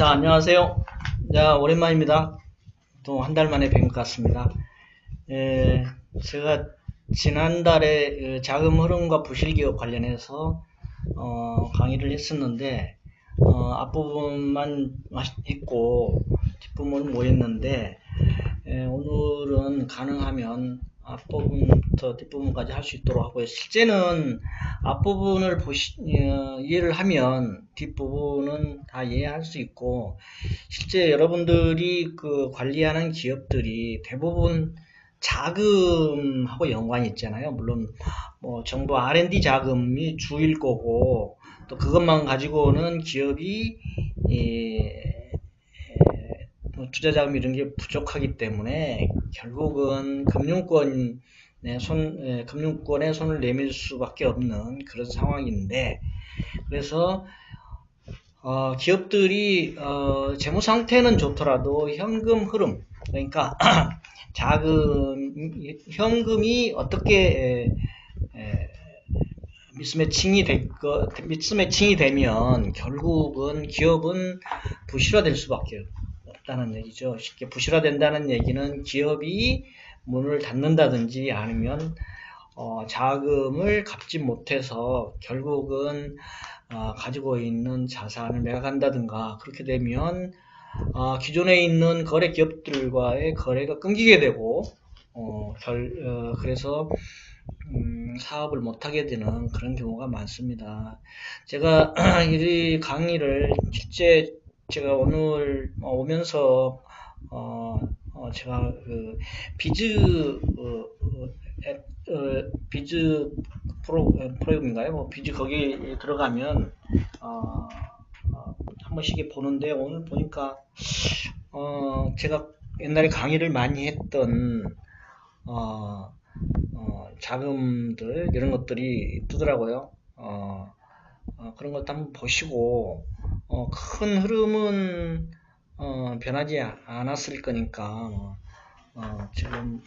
자, 안녕하세요. 자, 오랜만입니다. 또 한 달 만에 뵌 것 같습니다. 제가 지난달에 자금 흐름과 부실기업 관련해서 강의를 했었는데 앞부분만 했고 뒷부분은 못 했는데 오늘은 가능하면 앞부분부터 뒷부분까지 할 수 있도록 하고요. 실제는 앞부분을 이해를 하면 뒷부분은 다 이해할 수 있고, 실제 여러분들이 관리하는 기업들이 대부분 자금하고 연관이 있잖아요. 물론 뭐 정부 R&D 자금이 주일 거고, 또 그것만 가지고는 기업이 투자 자금 이런 게 부족하기 때문에 결국은 금융권에 손을 내밀 수밖에 없는 그런 상황인데, 그래서 기업들이 재무 상태는 좋더라도 현금 흐름, 그러니까 현금이 어떻게 미스매칭이 되면 결국은 기업은 부실화될 수밖에 없다는 얘기죠. 쉽게 부실화된다는 얘기는 기업이 문을 닫는다든지 아니면 자금을 갚지 못해서 결국은 가지고 있는 자산을 매각한다든가, 그렇게 되면 기존에 있는 거래 기업들과의 거래가 끊기게 되고 그래서 사업을 못하게 되는 그런 경우가 많습니다. 제가 이 강의를 실제 제가 오늘 오면서 제가 비즈 프로그램인가요? 뭐 비즈 거기 들어가면 한 번씩 보는데, 오늘 보니까 제가 옛날에 강의를 많이 했던 자금들 이런 것들이 뜨더라고요. 그런 것도 한번 보시고, 큰 흐름은 변하지 않았을 거니까 지금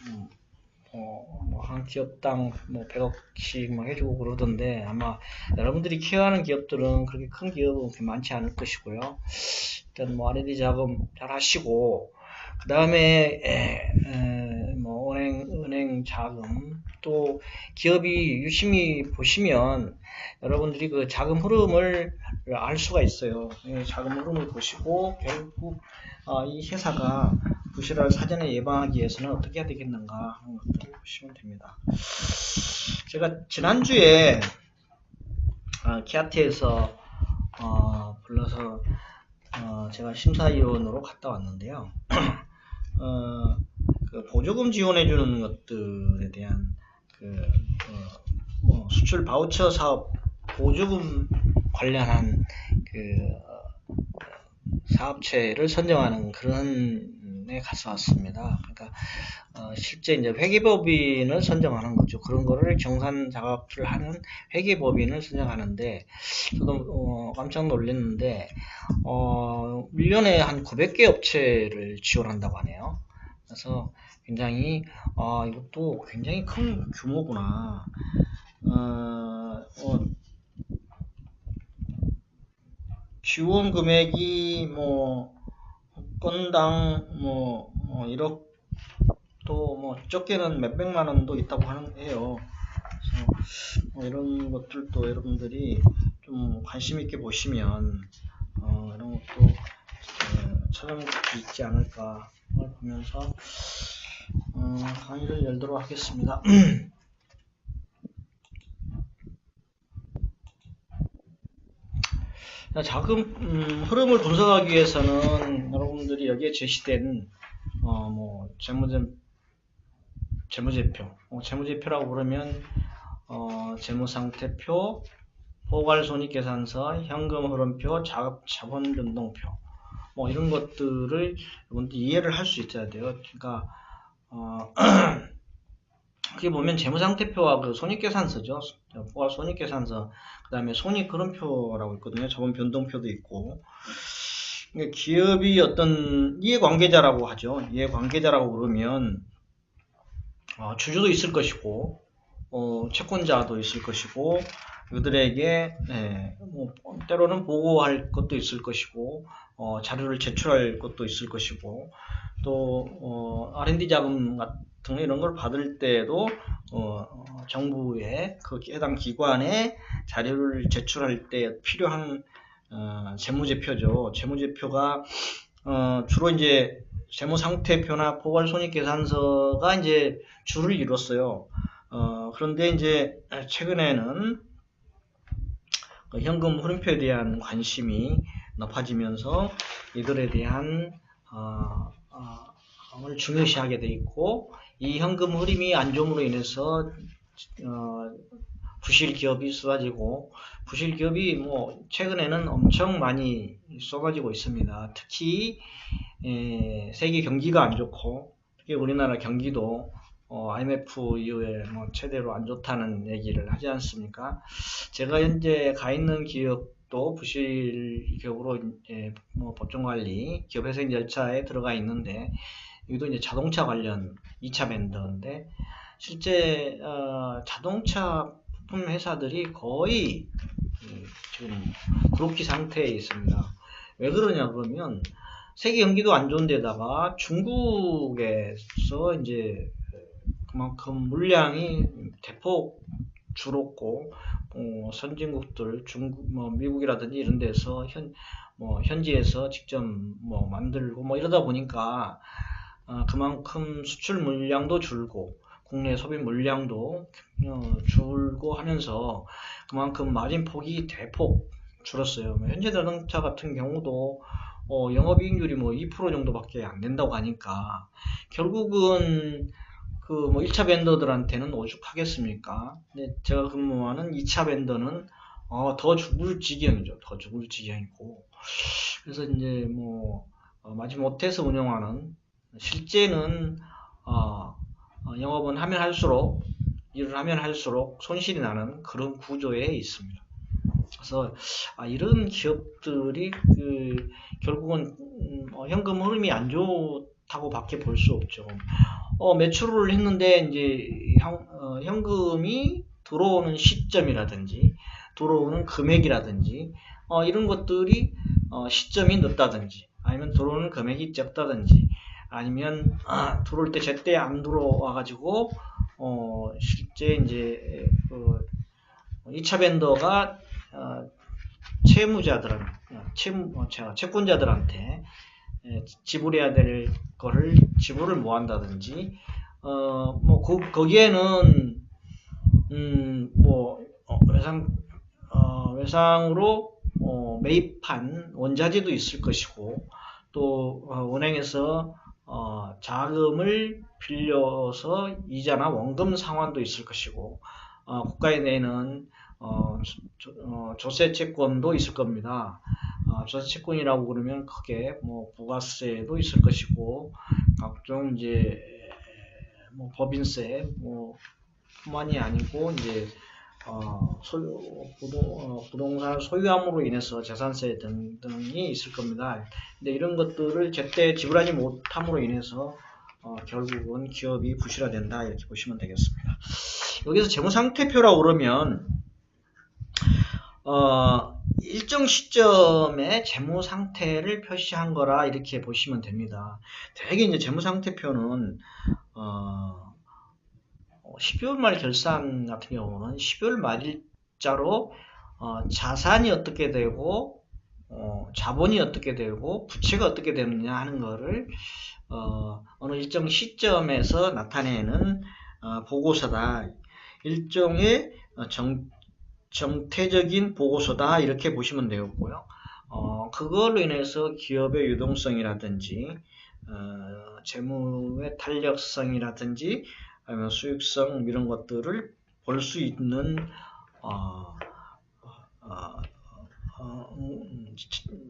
한 기업당 100억씩 해주고 그러던데, 아마 여러분들이 케어하는 기업들은 그렇게 큰 기업은 그렇게 많지 않을 것이고요. 일단 R&D 자금 잘 하시고, 그 다음에 은행 자금, 또 기업이 유심히 보시면 여러분들이 그 자금 흐름을 알 수가 있어요. 자금 흐름을 보시고 결국 이 회사가 부실화를 사전에 예방하기 위해서는 어떻게 해야 되겠는가 하는 것들을 보시면 됩니다. 제가 지난주에 키아트에서 불러서 제가 심사위원으로 갔다 왔는데요. 보조금 지원해주는 것들에 대한 수출 바우처 사업 보조금 관련한 사업체를 선정하는 그런 에 가서 왔습니다. 그러니까 실제 이제 회계법인을 선정하는 거죠. 그런 거를 정산 작업을 하는 회계법인을 선정하는데, 저도 깜짝 놀랐는데 1년에 한 900개 업체를 지원한다고 하네요. 그래서 굉장히 이것도 굉장히 큰 규모구나. 지원 금액이 건당 1억 또 적게는 몇백만 원도 있다고 해요. 그래서 이런 것들도 여러분들이 좀 관심 있게 보시면 이런 것도 찾아볼 수 있지 않을까 보면서 강의를 열도록 하겠습니다. 자금 흐름을 분석하기 위해서는 여러분들이 여기에 제시된 재무제표, 재무제표라고 부르면 재무상태표, 포괄손익계산서, 현금흐름표, 자본변동표, 이런 것들을 여러분들이 이해를 할 수 있어야 돼요. 그러니까 그게 보면 재무상태표와 그 손익계산서죠. 포괄손익계산서, 그 다음에 손익흐름표라고 있거든요. 자본변동표도 있고. 기업이 어떤 이해관계자라고 하죠. 이해관계자라고 그러면 주주도 있을 것이고 채권자도 있을 것이고 그들에게 뭐 때로는 보고할 것도 있을 것이고 자료를 제출할 것도 있을 것이고 또 R&D 자금 같은 이런 걸 받을 때도 정부의 그 해당 기관에 자료를 제출할 때 필요한 재무제표죠. 재무제표가 주로 이제 재무상태표나 포괄손익계산서가 이제 주를 이뤘어요. 그런데 이제 최근에는 그 현금 흐름표에 대한 관심이 높아지면서 이들에 대한 을 중요시하게 돼 있고, 이 현금 흐름이 안 좋음으로 인해서 부실 기업이 쏟아지고, 부실 기업이 뭐 최근에는 엄청 많이 쏟아지고 있습니다. 특히 세계 경기가 안 좋고, 특히 우리나라 경기도 IMF 이후에 뭐 최대로 안 좋다는 얘기를 하지 않습니까? 제가 현재 가 있는 기업도 부실 기업으로 뭐 보증관리, 기업회생 절차에 들어가 있는데, 이것도 이제 자동차 관련 2차 벤더인데, 실제 자동차 부품 회사들이 거의 지금 그로키 상태에 있습니다. 왜 그러냐 그러면 세계 경기도 안 좋은 데다가 중국에서 이제 그만큼 물량이 대폭 줄었고, 선진국들, 중국, 뭐 미국이라든지 이런 데서 현지에서 직접 뭐 만들고 뭐 이러다 보니까 그만큼 수출 물량도 줄고 국내 소비 물량도 줄고 하면서 그만큼 마진 폭이 대폭 줄었어요. 현대자동차 같은 경우도 영업이익률이 뭐 2% 정도밖에 안 된다고 하니까 결국은 그 뭐 1차 벤더들한테는 오죽하겠습니까? 근데 제가 근무하는 2차 벤더는 더 죽을 지경이죠. 더 죽을 지경이고. 그래서 이제 뭐 마지못해서 운영하는, 실제는 영업은 하면 할수록, 일을 하면 할수록 손실이 나는 그런 구조에 있습니다. 그래서 이런 기업들이 결국은 현금 흐름이 안 좋다고 밖에 볼 수 없죠. 매출을 했는데 이제 현금이 들어오는 시점이라든지 들어오는 금액이라든지 이런 것들이 시점이 늦다든지 아니면 들어오는 금액이 적다든지 아니면 들어올 때 제때 안 들어와 가지고 실제 이제 2차 벤더가 채권자들한테 지불해야 될 거를 지불을 못 한다든지 뭐 거기에는 뭐 외상으로 매입한 원자재도 있을 것이고, 또 은행에서 자금을 빌려서 이자나 원금 상환도 있을 것이고, 국가에 내는 조세 채권도 있을 겁니다. 조세 채권이라고 그러면 크게 뭐 부가세도 있을 것이고, 각종 이제 뭐 법인세 뭐 뿐만이 아니고 이제 부동산을 소유함으로 인해서 재산세 등등이 있을 겁니다. 근데 이런 것들을 제때 지불하지 못함으로 인해서 결국은 기업이 부실화된다, 이렇게 보시면 되겠습니다. 여기서 재무상태표라고 그러면 일정 시점에 재무상태를 표시한 거라 이렇게 보시면 됩니다. 대개 이제 재무상태표는 12월 말 결산 같은 경우는 12월 말일자로 자산이 어떻게 되고 자본이 어떻게 되고 부채가 어떻게 되느냐 하는 거를 어느 일정 시점에서 나타내는 보고서다. 일종의 정태적인 보고서다, 이렇게 보시면 되겠고요. 그걸로 인해서 기업의 유동성이라든지 재무의 탄력성이라든지 아니면 수익성 이런 것들을 볼 수 있는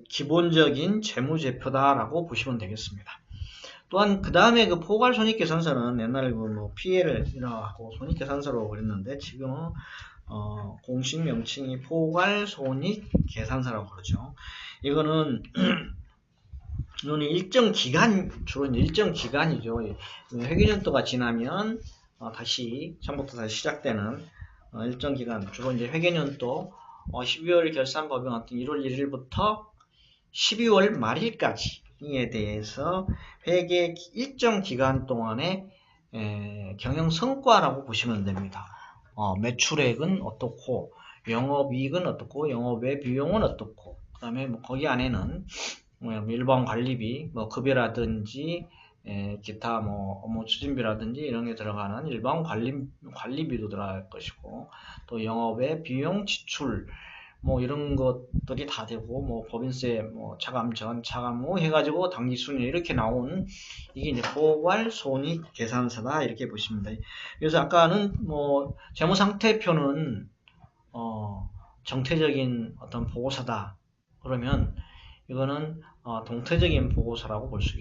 기본적인 재무제표다라고 보시면 되겠습니다. 또한 그 다음에 그 포괄손익계산서는 옛날에 뭐 PL이라고 손익계산서로 그랬는데 지금은 공식 명칭이 포괄손익계산서라고 그러죠. 이거는 일정 기간, 주로 일정 기간이죠. 회계년도가 지나면 처음부터 다시 시작되는 일정 기간, 주로 이제 회계년도 12월 결산 법령 같은 1월 1일부터 12월 말일까지에 대해서 회계 일정 기간 동안의 경영 성과라고 보시면 됩니다. 매출액은 어떻고, 영업이익은 어떻고, 영업외 비용은 어떻고, 그 다음에 뭐 거기 안에는 일반 관리비, 뭐 급여라든지 기타 뭐 업무 추진비라든지 이런 게 들어가는 일반 관리비도 들어갈 것이고, 또 영업외 비용 지출 뭐 이런 것들이 다 되고, 뭐 법인세, 뭐 차감 전, 차감 후 해가지고 당기순위 이렇게 나온 이게 이제 포괄 손익 계산서다 이렇게 보시면 돼요. 그래서 아까는 뭐 재무상태표는 정태적인 어떤 보고서다 그러면 이거는 동태적인 보고서라고 볼 수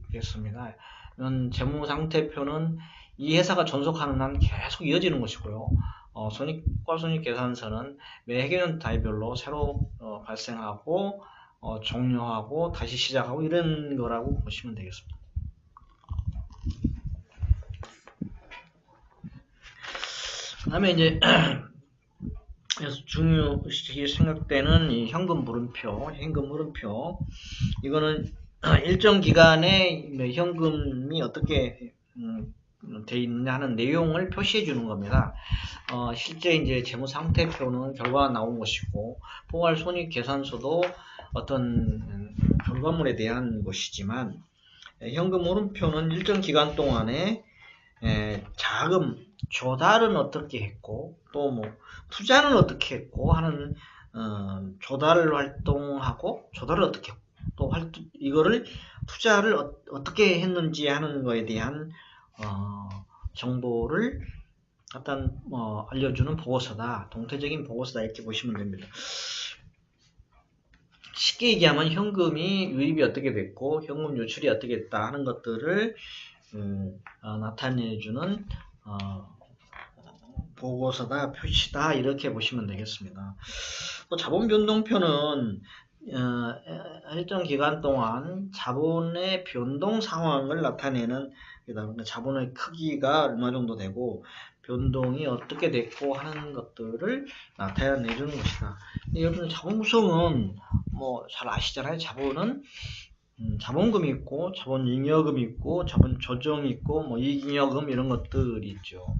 있겠습니다. 이런 재무상태표는 이 회사가 존속하는 한 계속 이어지는 것이고요. 손익계산서는 매 회계년 단위별로 새로 발생하고 종료하고 다시 시작하고 이런 거라고 보시면 되겠습니다. 그 다음에 이제 그래서 중요시 생각되는 이 현금 물음표, 이거는 일정 기간에 현금이 어떻게 돼 있느냐 하는 내용을 표시해 주는 겁니다. 실제 이제 재무상태표는 결과가 나온 것이고, 포괄손익계산서도 어떤 결과물에 대한 것이지만, 현금 흐름표는 일정 기간 동안에 자금 조달은 어떻게 했고, 또 뭐 투자는 어떻게 했고 하는 조달 활동하고 조달을 어떻게 했고, 또 이거를 투자를 어떻게 했는지 하는 거에 대한 정보를 일단 알려주는 보고서다. 동태적인 보고서다 이렇게 보시면 됩니다. 쉽게 얘기하면 현금이 유입이 어떻게 됐고 현금 유출이 어떻게 됐다 하는 것들을 나타내주는 보고서다, 표시다 이렇게 보시면 되겠습니다. 또 자본변동표는 일정 기간 동안 자본의 변동 상황을 나타내는 그러니까 자본의 크기가 얼마 정도 되고 변동이 어떻게 됐고 하는 것들을 나타내주는 것이다. 여러분 자본 구성은 뭐 잘 아시잖아요. 자본은 자본금이 있고 자본잉여금이 있고 자본조정이 있고 뭐 이익잉여금 이런 것들이 있죠.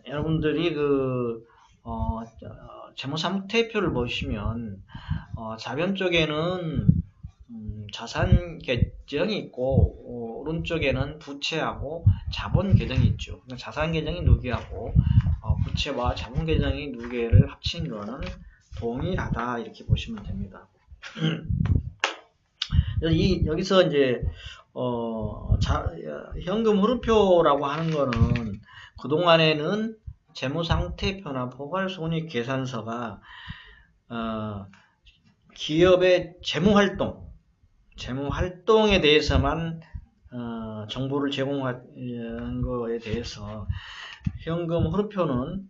여러분들이 재무상태표를 보시면 좌변 쪽에는 자산 계정이 있고 오른쪽에는 부채하고 자본 계정이 있죠. 자산 계정이 누계하고 부채와 자본 계정이 누계를 합친 거는 동일하다 이렇게 보시면 됩니다. 여기서 이제 현금 흐름표라고 하는 거는 그동안에는 재무상태표나 포괄손익계산서가 기업의 재무활동에 대해서만 정보를 제공하는 거에 대해서 현금 흐름표는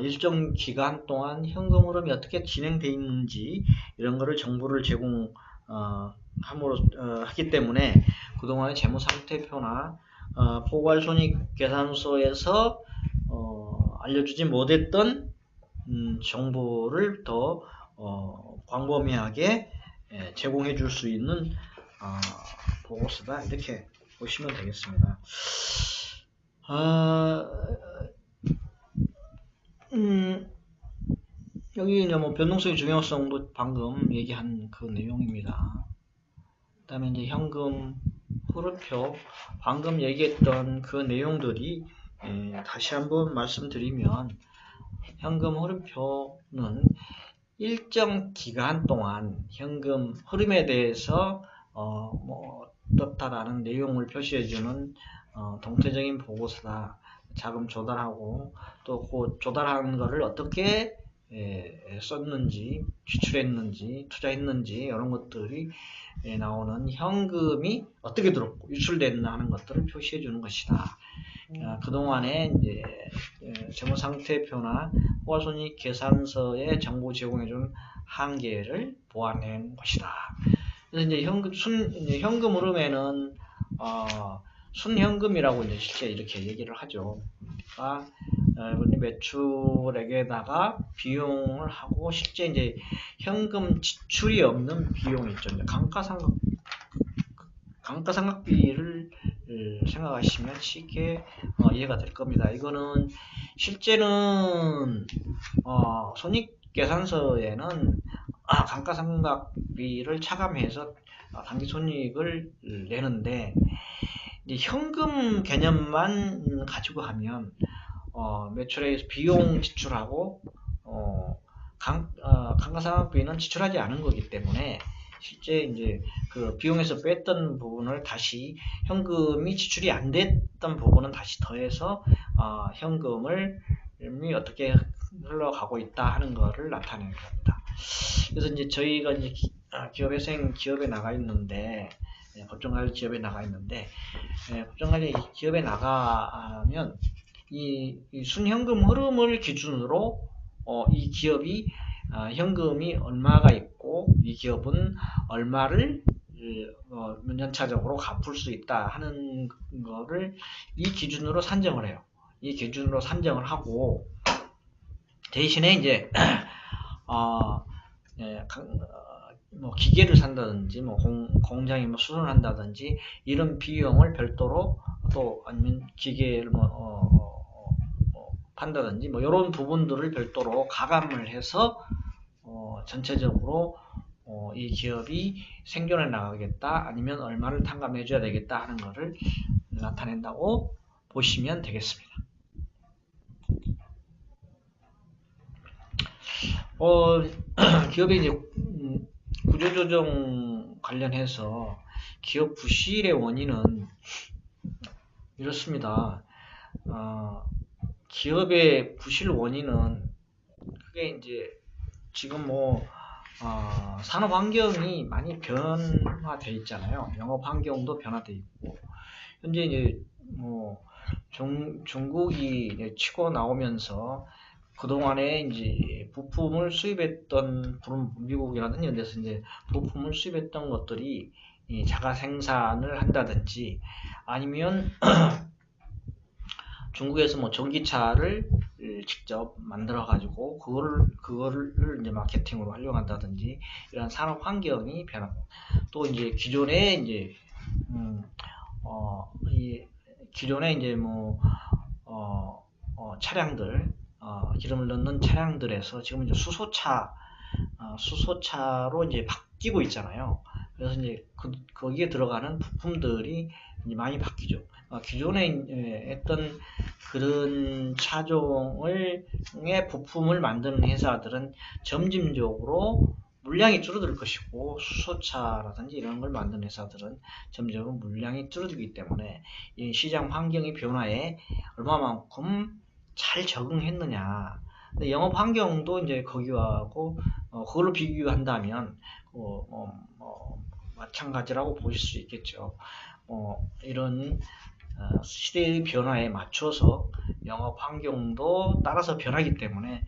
일정 기간 동안 현금 흐름이 어떻게 진행되어 있는지 이런 거를 정보를 하기 때문에 그동안의 재무상태표나 포괄손익계산서에서 알려주지 못했던 정보를 더 광범위하게 제공해 줄 수 있는 보고서다 이렇게 보시면 되겠습니다. 여기 이제 뭐 변동성의 중요성도 방금 얘기한 그 내용입니다. 그 다음에 이제 현금 흐름표 방금 얘기했던 그 내용들이 다시 한번 말씀드리면 현금 흐름표는 일정 기간 동안 현금 흐름에 대해서 뭐 어떻다라는 내용을 표시해주는 동태적인 보고서다. 자금 조달하고 또 그 조달하는 거를 어떻게 썼는지, 지출했는지, 투자했는지 이런 것들이 나오는 현금이 어떻게 들었고 유출됐나 하는 것들을 표시해 주는 것이다. 그동안에 이제 재무상태표나 포괄손익계산서에 정보 제공해 준 한계를 보완한 것이다. 그래서 이제 현금 흐름에는 순현금이라고 이제 실제 이렇게 얘기를 하죠. 그러니까 매출액에다가 비용을 하고 실제 이제 현금 지출이 없는 비용이 있죠. 이제 감가상각비를 생각하시면 쉽게 이해가 될 겁니다. 이거는 실제는 손익계산서에는 감가상각비를 차감해서 당기손익을 내는데 이제 현금 개념만 가지고 하면 매출에서 비용 지출하고 감가상각비는 지출하지 않은 거기 때문에 실제 이제 그 비용에서 뺐던 부분을 다시 현금이 지출이 안 됐던 부분은 다시 더해서 현금을 어떻게 흘러가고 있다 하는 것을 나타내는 겁니다. 그래서 이제 저희가 이제 기업에 나가 있는데 법정관리 기업에 나가 있는데 법정관리 기업에 나가면 이 순현금 흐름을 기준으로 이 기업이 현금이 얼마가 있고 이 기업은 얼마를 연차적으로 갚을 수 있다 하는 거를 이 기준으로 산정을 해요. 이 기준으로 산정을 하고 대신에 이제 뭐 기계를 산다든지 뭐 공장에 뭐 수선을 한다든지 이런 비용을 별도로 또 아니면 기계를 판다든지 뭐 이런 부분들을 별도로 가감을 해서 전체적으로 이 기업이 생존해 나가겠다 아니면 얼마를 탕감해 줘야 되겠다 하는 것을 나타낸다고 보시면 되겠습니다. 기업의 이제 구조조정 관련해서 기업 부실의 원인은 이렇습니다. 기업의 부실 원인은 그게 이제 지금 뭐 산업 환경이 많이 변화돼 있잖아요. 영업 환경도 변화돼 있고 현재 이제 뭐 중국이 이제 치고 나오면서 그동안에 이제 부품을 수입했던 미국이라든지 이런 데서 이제 부품을 수입했던 것들이 자가 생산을 한다든지 아니면 중국에서 뭐 전기차를 직접 만들어 가지고 그거를 이제 마케팅으로 활용한다든지 이런 산업 환경이 변하고 또 이제 기존에 이제 기존에 이제 뭐 차량들 기름을 넣는 차량들에서 지금 이제 수소차로 이제 바뀌고 있잖아요. 그래서 이제 거기에 들어가는 부품들이 이제 많이 바뀌죠. 기존에 했던 그런 차종의 부품을 만드는 회사들은 점진적으로 물량이 줄어들 것이고 수소차라든지 이런 걸 만드는 회사들은 점점 물량이 줄어들기 때문에 이 시장 환경의 변화에 얼마만큼 잘 적응했느냐. 근데 영업 환경도 이제 거기하고 그걸로 비교한다면 마찬가지라고 보실 수 있겠죠. 이런 시대의 변화에 맞춰서 영업 환경도 따라서 변하기 때문에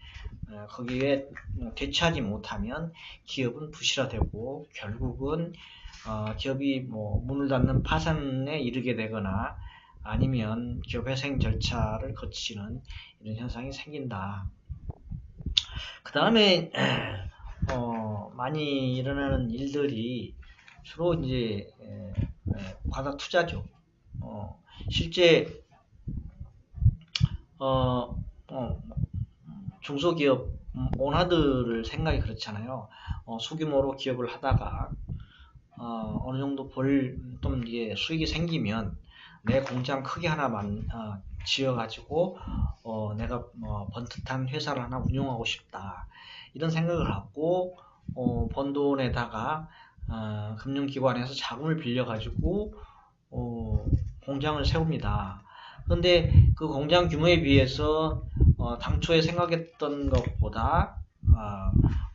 거기에 대처하지 못하면 기업은 부실화되고 결국은 기업이 뭐 문을 닫는 파산에 이르게 되거나 아니면 기업 회생 절차를 거치는 이런 현상이 생긴다. 그 다음에 많이 일어나는 일들이 주로 이제 과다 투자죠. 실제 중소기업 오너들을 생각이 그렇잖아요. 소규모로 기업을 하다가 어느 정도 좀 이게 수익이 생기면 내 공장 크게 하나만 지어가지고 내가 번듯한 회사를 하나 운영하고 싶다 이런 생각을 하고 번 돈에다가 금융기관에서 자금을 빌려가지고 공장을 세웁니다. 그런데 그 공장 규모에 비해서 당초에 생각했던 것보다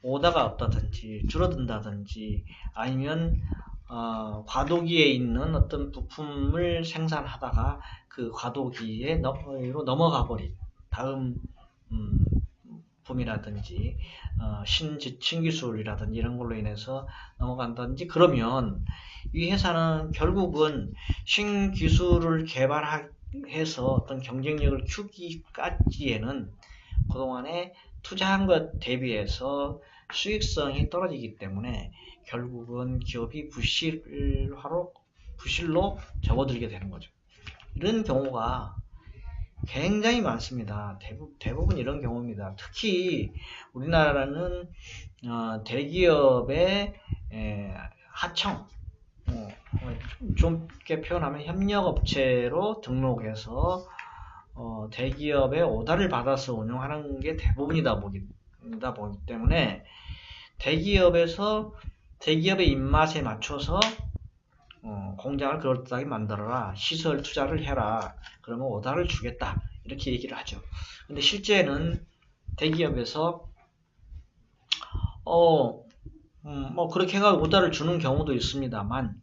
오다가 없다든지 줄어든다든지 아니면 과도기에 있는 어떤 부품을 생산하다가 그 과도기로 넘어가 버린 다음 부품이라든지 신기술이라든지 이런 걸로 인해서 넘어간다든지 그러면 이 회사는 결국은 신기술을 개발할 해서 어떤 경쟁력을 키우기까지에는 그동안에 투자한 것 대비해서 수익성이 떨어지기 때문에 결국은 기업이 부실로 접어들게 되는 거죠. 이런 경우가 굉장히 많습니다. 대부분 이런 경우입니다. 특히 우리나라는 대기업의 하청, 좀 쉽게 표현하면 협력업체로 등록해서 대기업의 오다를 받아서 운영하는 게 대부분이다 보기 때문에 대기업의 입맛에 맞춰서 공장을 그럴듯하게 만들어라, 시설 투자를 해라, 그러면 오다를 주겠다, 이렇게 얘기를 하죠. 근데 실제는 대기업에서 그렇게 해가 오다를 주는 경우도 있습니다만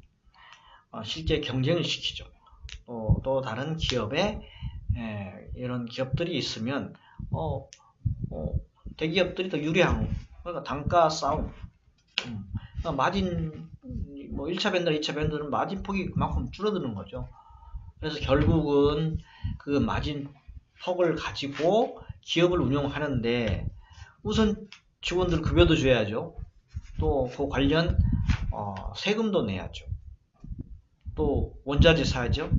실제 경쟁을 시키죠. 또 다른 기업에 이런 기업들이 있으면 대기업들이 더 유리한, 그러니까 단가 싸움, 그러니까 마진, 1차 벤더, 2차 벤더는 마진폭이 그만큼 줄어드는 거죠. 그래서 결국은 그 마진폭을 가지고 기업을 운영하는데 우선 직원들 급여도 줘야죠. 또 그 관련 세금도 내야죠. 또 원자재 사야죠.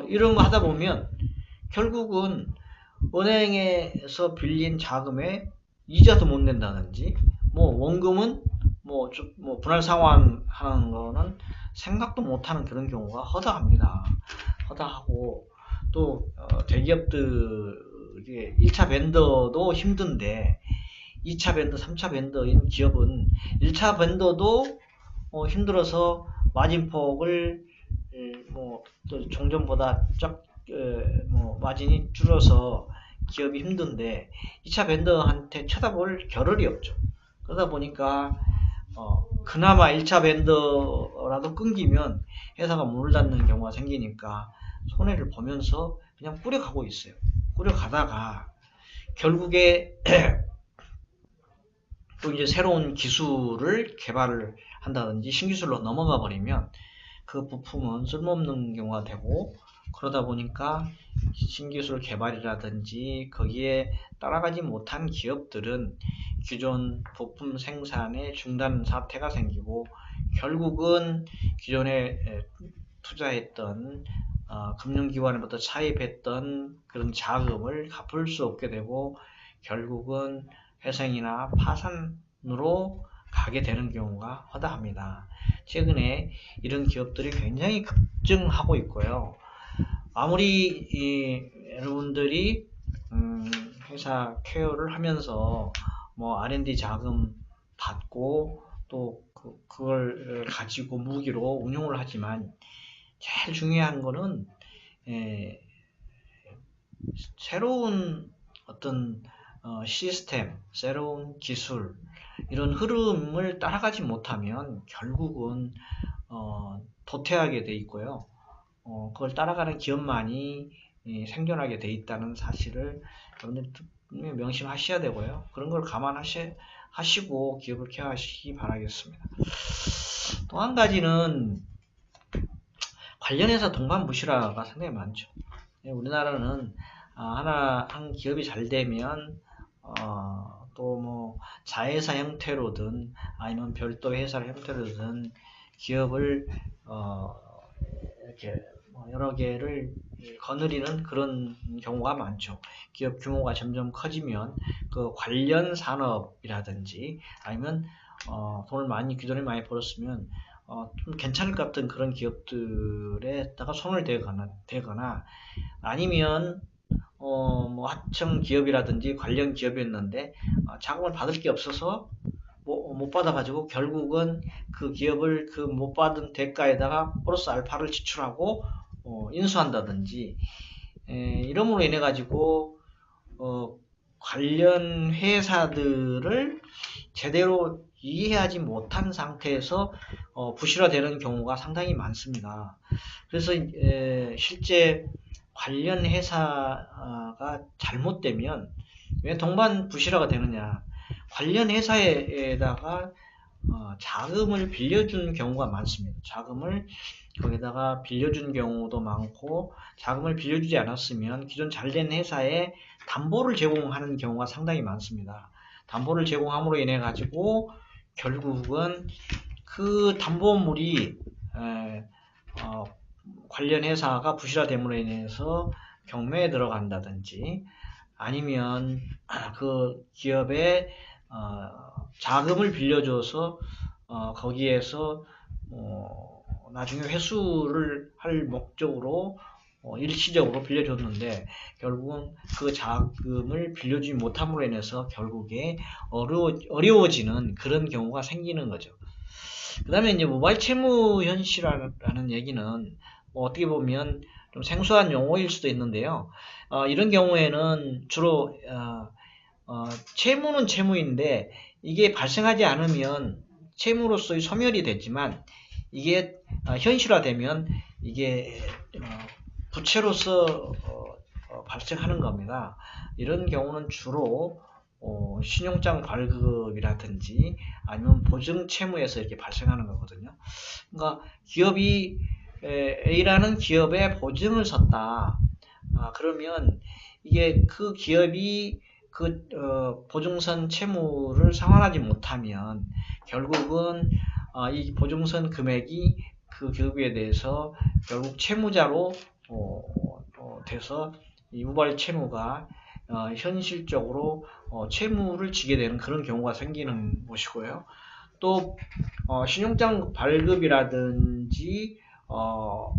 이런 거 하다 보면 결국은 은행에서 빌린 자금에 이자도 못 낸다든지, 원금은 분할 상환하는 거는 생각도 못하는 그런 경우가 허다합니다. 허다하고 또 대기업들 1차 벤더도 힘든데 2차 벤더, 3차 벤더인 기업은 1차 벤더도 힘들어서 마진폭을 또 종전보다 마진이 줄어서 기업이 힘든데 2차 벤더한테 쳐다볼 겨를이 없죠. 그러다 보니까 그나마 1차 벤더라도 끊기면 회사가 문을 닫는 경우가 생기니까 손해를 보면서 그냥 꾸려가고 있어요. 꾸려가다가 결국에 또 이제 새로운 기술을 개발을 한다든지 신기술로 넘어가 버리면 그 부품은 쓸모없는 경우가 되고, 그러다 보니까 신기술 개발이라든지 거기에 따라가지 못한 기업들은 기존 부품 생산의 중단 사태가 생기고 결국은 기존에 투자했던 금융기관으로부터 차입했던 그런 자금을 갚을 수 없게 되고 결국은 회생이나 파산으로 가게 되는 경우가 허다합니다. 최근에 이런 기업들이 굉장히 급증하고 있고요. 아무리 여러분들이 회사 케어를 하면서 R&D 자금 받고 또 그걸 가지고 무기로 운용을 하지만 제일 중요한 거는 새로운 어떤 시스템, 새로운 기술, 이런 흐름을 따라가지 못하면 결국은 도태하게 돼 있고요. 그걸 따라가는 기업만이 생존하게 돼 있다는 사실을 여러분들 명심하셔야 되고요. 그런 걸 감안하시고 기업을 케어하시기 바라겠습니다. 또 한 가지는 관련해서 동반무실화가 상당히 많죠. 우리나라는 한 기업이 잘 되면 또 자회사 형태로든 아니면 별도 회사 형태로든 기업을 이렇게 여러 개를 거느리는 그런 경우가 많죠. 기업 규모가 점점 커지면 그 관련 산업이라든지 아니면 돈을 기존에 많이 벌었으면 좀 괜찮을 것 같은 그런 기업들에다가 손을 대거나 아니면 하청 기업이라든지 관련 기업이었는데 자금을 받을 게 없어서 못 받아가지고 결국은 그 기업을 그 못 받은 대가에다가 플러스 알파를 지출하고 인수한다든지 이러므로 인해 가지고 관련 회사들을 제대로 이해하지 못한 상태에서 부실화되는 경우가 상당히 많습니다. 그래서 실제 관련 회사가 잘못되면 왜 동반 부실화가 되느냐, 관련 회사에다가 자금을 빌려준 경우가 많습니다. 자금을 거기다가 빌려준 경우도 많고, 자금을 빌려주지 않았으면 기존 잘된 회사에 담보를 제공하는 경우가 상당히 많습니다. 담보를 제공함으로 인해 가지고 결국은 그 담보물이 관련 회사가 부실화됨으로 인해서 경매에 들어간다든지, 아니면 그 기업에 자금을 빌려줘서 거기에서 나중에 회수를 할 목적으로 일시적으로 빌려줬는데 결국은 그 자금을 빌려주지 못함으로 인해서 결국에 어려워지는 그런 경우가 생기는 거죠. 그 다음에 이제 모바일 채무 현실화라는 얘기는 어떻게 보면 좀 생소한 용어일 수도 있는데요. 이런 경우에는 주로 채무는 채무인데 이게 발생하지 않으면 채무로서의 소멸이 되지만, 이게 현실화되면 이게 부채로서 발생하는 겁니다. 이런 경우는 주로 신용장 발급이라든지 아니면 보증 채무에서 이렇게 발생하는 거거든요. 그러니까 기업이 A라는 기업에 보증을 섰다. 그러면 이게 그 기업이 그 보증선 채무를 상환하지 못하면 결국은 이 보증선 금액이 그 기업에 대해서 결국 채무자로 돼서 이 유발 채무가 현실적으로 채무를 지게 되는 그런 경우가 생기는 것이고요. 또 신용장 발급이라든지 뭐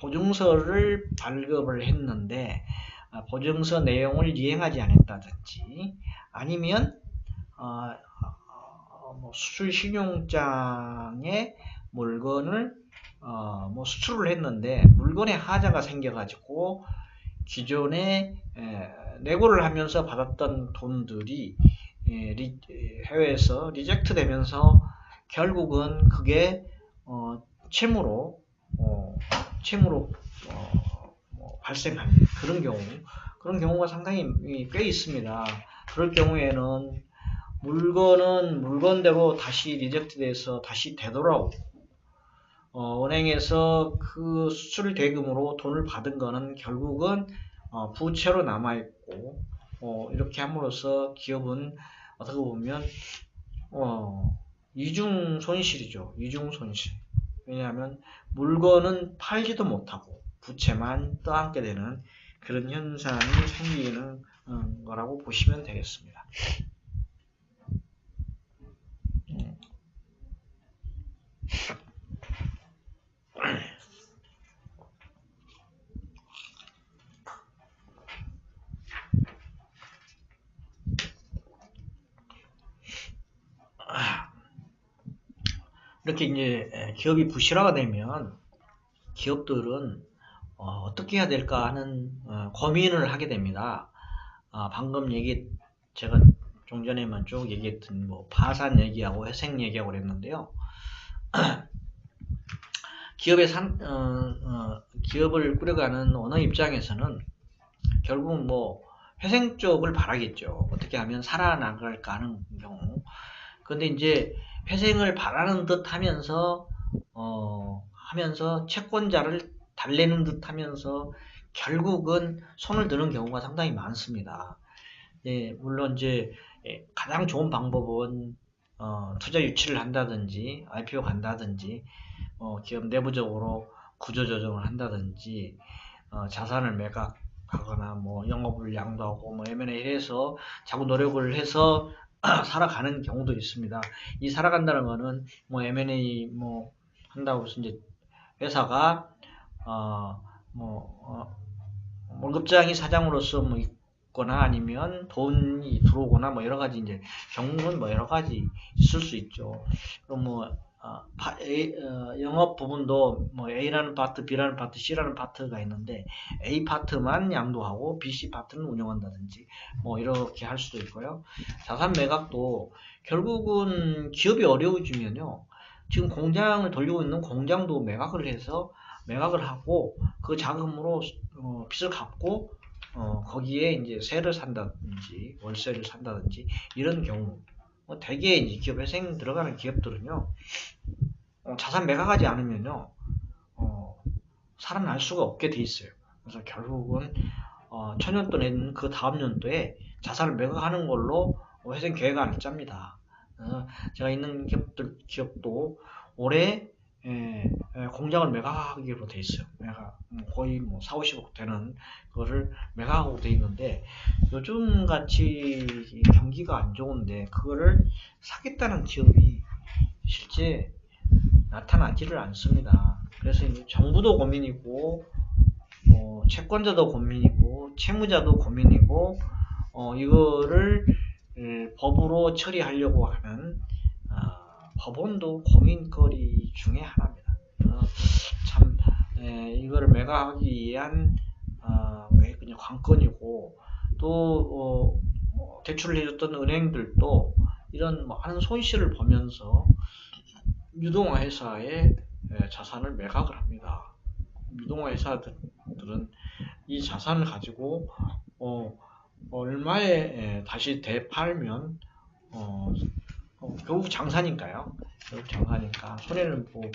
보증서를 발급을 했는데 보증서 내용을 이행하지 않았다든지, 아니면 뭐 수출 신용장에 물건을 뭐 수출을 했는데 물건에 하자가 생겨가지고 기존에 내고를 하면서 받았던 돈들이 해외에서 리젝트 되면서 결국은 그게 채무로 발생하는 그런 경우가 상당히 꽤 있습니다. 그럴 경우에는 물건은 물건대로 다시 리젝트 돼서 다시 되돌아오고, 은행에서 그 수출 대금으로 돈을 받은 거는 결국은 부채로 남아있고, 이렇게 함으로써 기업은 어떻게 보면 이중 손실이죠. 이중 손실. 왜냐하면 물건은 팔지도 못하고 부채만 떠안게 되는 그런 현상이 생기는 거라고 보시면 되겠습니다. 이렇게 이제 기업이 부실화가 되면 기업들은 어떻게 해야 될까 하는 고민을 하게 됩니다. 방금 제가 좀 전에만 쭉 얘기했던 뭐 파산 얘기하고 회생 얘기하고 그랬는데요. 기업을 꾸려가는 오너 입장에서는 결국 뭐 회생 쪽을 바라겠죠. 어떻게 하면 살아나갈까 하는 경우. 근데 이제 회생을 바라는 듯 하면서 채권자를 달래는 듯 하면서 결국은 손을 드는 경우가 상당히 많습니다. 물론 이제 가장 좋은 방법은 투자 유치를 한다든지 IPO 간다든지 기업 내부적으로 구조조정을 한다든지 자산을 매각하거나 뭐 영업을 양도하고 뭐 M&A 해서 자꾸 노력을 해서 살아가는 경우도 있습니다. 이 살아간다는 거는 뭐 M&A 뭐 한다고 해서 이제 회사가 월급장이 사장으로서 뭐 있거나 아니면 돈이 들어오거나 뭐 여러 가지 이제 경우는 뭐 여러 가지 있을 수 있죠. 그럼 뭐 영업 부분도 뭐 A라는 파트, B라는 파트, C라는 파트가 있는데 A 파트만 양도하고 B, C 파트는 운영한다든지 뭐 이렇게 할 수도 있고요. 자산 매각도 결국은 기업이 어려워지면요. 지금 공장을 돌리고 있는 공장도 매각을 하고 그 자금으로 빚을 갚고 거기에 이제 세를 산다든지 월세를 산다든지 이런 경우 대개 이제 기업 회생 들어가는 기업들은요, 자산 매각하지 않으면요, 살아날 수가 없게 돼 있어요. 그래서 결국은 초년도 내는 그 다음 년도에 자산을 매각하는 걸로 회생 계획안을 짭니다. 제가 있는 기업도 올해 공장을 매각하기로 돼 있어요. 거의 뭐 4, 50억 되는 거를 매각하고 돼 있는데, 요즘 같이 경기가 안 좋은데 그거를 사겠다는 기업이 실제 나타나지를 않습니다. 그래서 이제 정부도 고민이고, 채권자도 고민이고, 채무자도 고민이고, 이거를 법으로 처리하려고 하는 법원도 고민거리 중에 하나입니다. 참 이거를 매각하기 위한 그냥 관건이고, 또 대출을 해줬던 은행들도 이런 많은 손실을 보면서 유동화 회사의 자산을 매각을 합니다. 유동화 회사들은 이 자산을 가지고 얼마에 다시 되팔면 결국 장사니까요. 결국 장사니까 손해는 보고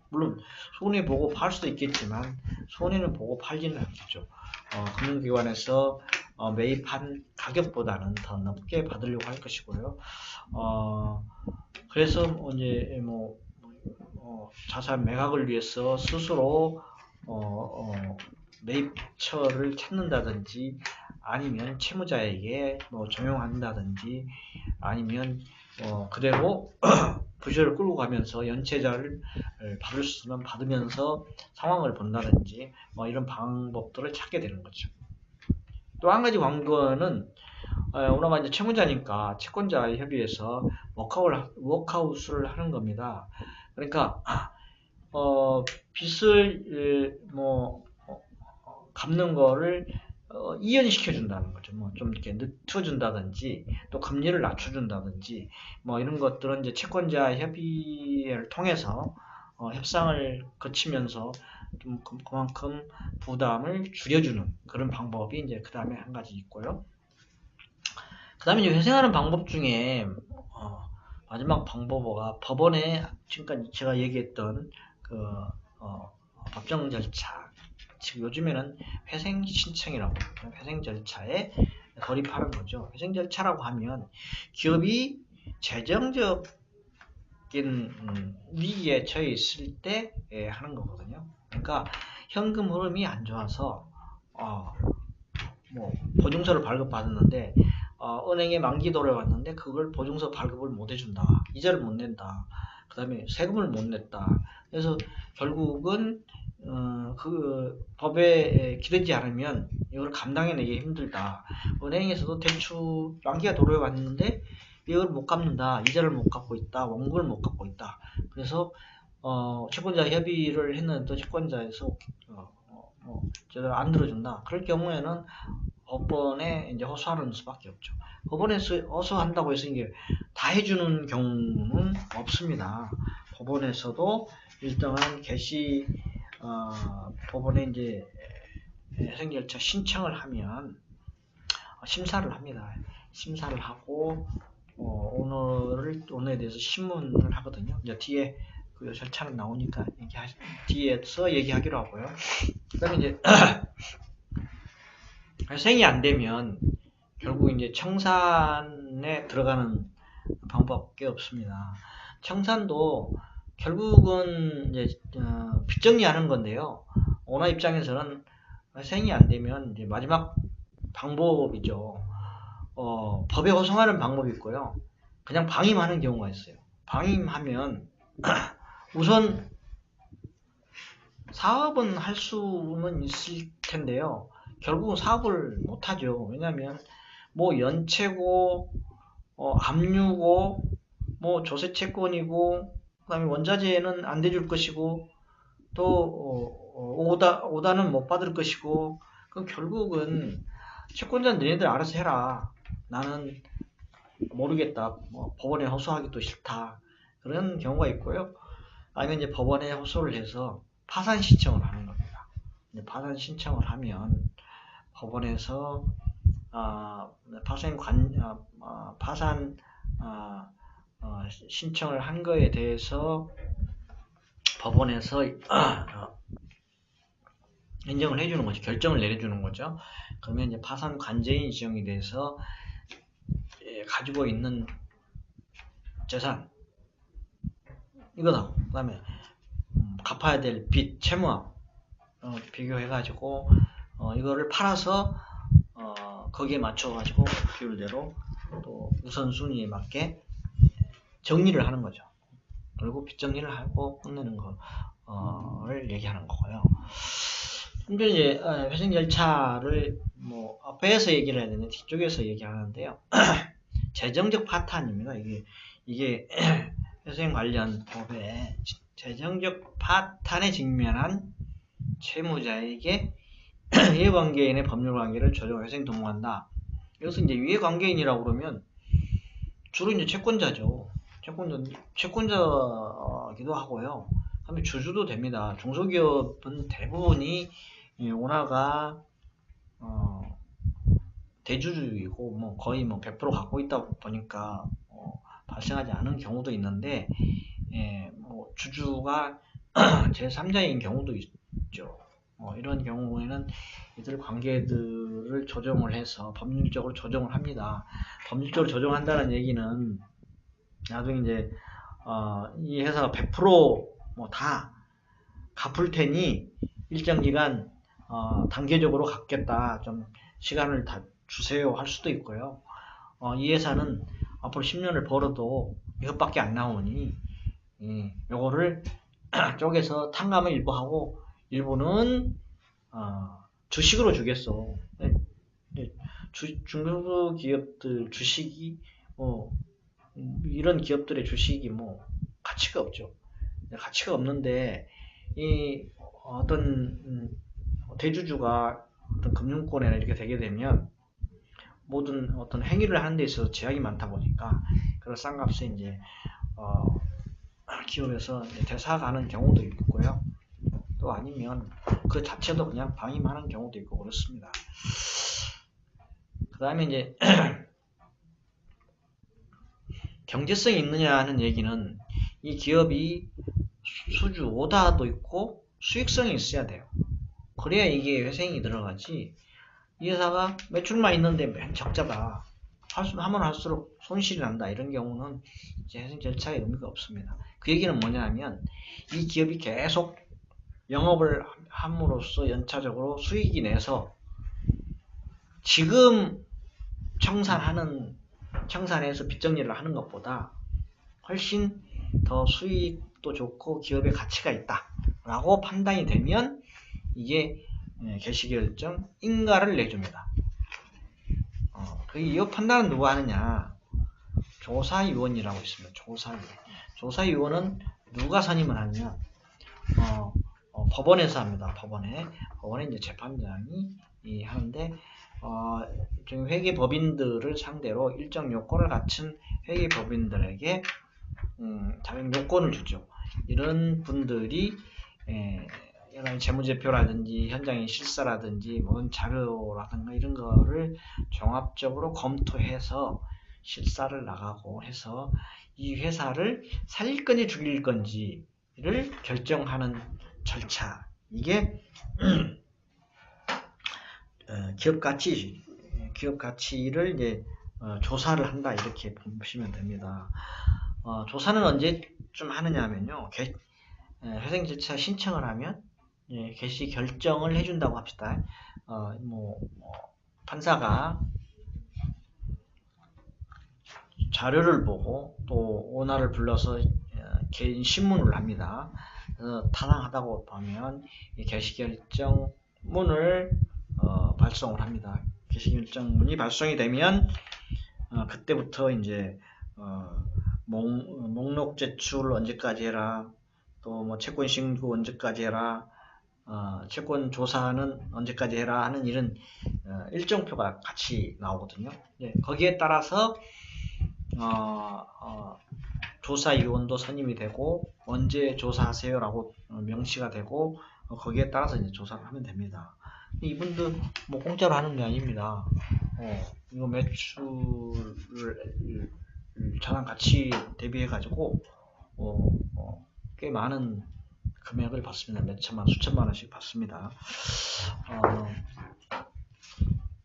물론 손해 보고 팔 수도 있겠지만 손해는 보고 팔지는 않겠죠. 금융기관에서 매입한 가격보다는 더 높게 받으려고 할 것이고요. 그래서 이제 자산 매각을 위해서 스스로 매입처를 찾는다든지, 아니면 채무자에게 종용한다든지, 아니면 그대로 부실을 끌고 가면서 연체자를 받을 수 있으면 받으면서 상황을 본다든지, 이런 방법들을 찾게 되는 거죠. 또 한 가지 관건은, 오너가 이제 채무자니까 채권자 협의회에서 워크아웃을 하는 겁니다. 그러니까 빚을 갚는 거를 이연시켜 준다는 거죠. 좀 이렇게 늦춰준다든지, 또 금리를 낮춰준다든지, 이런 것들은 이제 채권자 협의회를 통해서 협상을 거치면서 좀 그만큼 부담을 줄여주는 그런 방법이 이제 그 다음에 한 가지 있고요. 그 다음에 이제 회생하는 방법 중에 마지막 방법어가 법원에 지금까지 제가 얘기했던 그 법정 절차, 즉 요즘에는 회생 신청이라고 합니다. 회생 절차에 돌입하는 거죠. 회생 절차라고 하면 기업이 재정적인 위기에 처해 있을 때 하는 거거든요. 그러니까 현금 흐름이 안 좋아서 보증서를 발급받았는데 은행에 만기 돌아왔는데 그걸 보증서 발급을 못 해준다. 이자를 못 낸다. 그 다음에 세금을 못 냈다. 그래서 결국은 그 법에 기대지 않으면 이걸 감당해내기 힘들다. 은행에서도 대출 만기가 돌아왔는데 이걸 못 갚는다. 이자를 못 갚고 있다. 원금을 못 갚고 있다. 그래서 채권자 협의를 했는데 또 채권자에서 제대로 안 들어준다. 그럴 경우에는 법원에 이제 호소하는 수밖에 없죠. 법원에서 호소한다고 해서 이게 다 해주는 경우는 없습니다. 법원에서도 일정한 개시 법원에 이제 회생 절차 신청을 하면 심사를 합니다. 심사를 하고 오늘에 대해서 신문을 하거든요. 이제 뒤에 그 절차는 나오니까 뒤에서 얘기하기로 하고요. 그다음에 이제 회생이 안 되면 결국 이제 청산에 들어가는 방법밖에 없습니다. 청산도 결국은 이제 빚 정리하는 건데요. 오너 입장에서는 회생이 안 되면 이제 마지막 방법이죠. 법에 호송하는 방법이 있고요. 그냥 방임하는 경우가 있어요. 방임하면 우선 사업은 할 수는 있을 텐데요. 결국은 사업을 못하죠. 왜냐하면 연체고, 압류고, 조세채권이고, 그 다음에 원자재는 안 대줄 것이고, 또 오다는 못 받을 것이고, 그럼 결국은 채권자는 너희들 알아서 해라. 나는 모르겠다. 법원에 호소하기도 싫다. 그런 경우가 있고요. 아니면 이제 법원에 호소를 해서 파산 신청을 하는 겁니다. 파산 신청을 하면 법원에서 파산 신청을 한 거에 대해서 법원에서 인정을 해주는 거죠. 결정을 내려주는 거죠. 그러면 이제 파산 관제인 지정에 대해서 가지고 있는 재산 이거다. 그 다음에 갚아야 될 빚, 채무함 비교해가지고 이거를 팔아서 거기에 맞춰가지고 비율대로 또 우선순위에 맞게 정리를 하는 거죠. 그리고 빚 정리를 하고 끝내는 거를 얘기하는 거고요. 근데 이제 회생 절차를 뭐 앞에서 얘기를 해야 되는데 뒤쪽에서 얘기하는데요. 재정적 파탄입니다. 이게 회생 관련 법에 재정적 파탄에 직면한 채무자에게 이해관계인의 법률관계를 조정 회생 도모한다. 여기서 이제 이해관계인이라고 그러면 주로 이제 채권자죠. 채권자기도 하고요. 그다음에 주주도 됩니다. 중소기업은 대부분이 오나가 대주주이고 뭐 거의 뭐 100% 갖고 있다 보니까 발생하지 않은 경우도 있는데 뭐 주주가 제3자인 경우도 있죠. 이런 경우에는 이들 관계들을 조정을 해서 법률적으로 조정을 합니다. 법률적으로 조정한다는 얘기는 나중에 이제 이 회사가 100% 뭐 다 갚을 테니 일정 기간 단계적으로 갚겠다. 좀 시간을 다 주세요 할 수도 있고요. 이 회사는 앞으로 10년을 벌어도 이것밖에 안 나오니 요거를 쪼개서 탕감을 일부 하고 일부는 주식으로 주겠어. 중소기업들 주식이 이런 기업들의 주식이 뭐 가치가 없죠. 가치가 없는데 이 어떤 대주주가 어떤 금융권에 이렇게 되게 되면 모든 어떤 행위를 하는 데 있어서 제약이 많다 보니까 그런 싼 값에 이제 기업에서 되사가는 경우도 있고요. 또 아니면 그 자체도 그냥 방임하는 경우도 있고 그렇습니다. 그 다음에 이제 경제성이 있느냐 하는 얘기는 이 기업이 수주 오다도 있고 수익성이 있어야 돼요. 그래야 이게 회생이 들어가지. 이 회사가 매출만 있는데 맨 적자다. 하면 할수록 손실이 난다. 이런 경우는 이제 회생 절차에 의미가 없습니다. 그 얘기는 뭐냐면 이 기업이 계속 영업을 함으로써 연차적으로 수익이 내서 지금 청산해서 빚 정리를 하는 것보다 훨씬 더 수익도 좋고 기업의 가치가 있다 라고 판단이 되면 이게 개시결정 인가를 내줍니다. 이 판단은 누가 하느냐? 조사위원이라고 있습니다. 조사위원은 누가 선임을 하느냐? 법원에서 합니다. 법원에 이제 재판장이 하는데 지금 회계법인들을 상대로 일정 요건을 갖춘 회계법인들에게 자격 요건을 주죠. 이런 분들이 이런 재무제표라든지 현장의 실사라든지 뭔 자료라든가 이런 거를 종합적으로 검토해서 실사를 나가고 해서 이 회사를 살릴 건지 죽일 건지를 결정하는 절차. 이게 기업 가치를 이제 조사를 한다 이렇게 보시면 됩니다. 조사는 언제쯤 하느냐 하면요. 회생 절차 신청을 하면 개시 결정을 해준다고 합시다. 판사가 자료를 보고 또 오나를 불러서 개인 신문을 합니다. 그래서 타당하다고 보면 개시결정문을 발송을 합니다. 개시결정문이 발송이 되면 그때부터 이제 목록 제출 언제까지 해라, 또 뭐 채권 신고 언제까지 해라, 채권 조사는 언제까지 해라 하는 이런 일정표가 같이 나오거든요. 거기에 따라서 조사위원도 선임이 되고 언제 조사하세요라고 명시가 되고 거기에 따라서 이제 조사를 하면 됩니다. 이분도 뭐 공짜로 하는 게 아닙니다. 이거 매출을 저랑 같이 대비해 가지고 꽤 많은 금액을 받습니다. 몇 천만, 수천만 원씩 받습니다.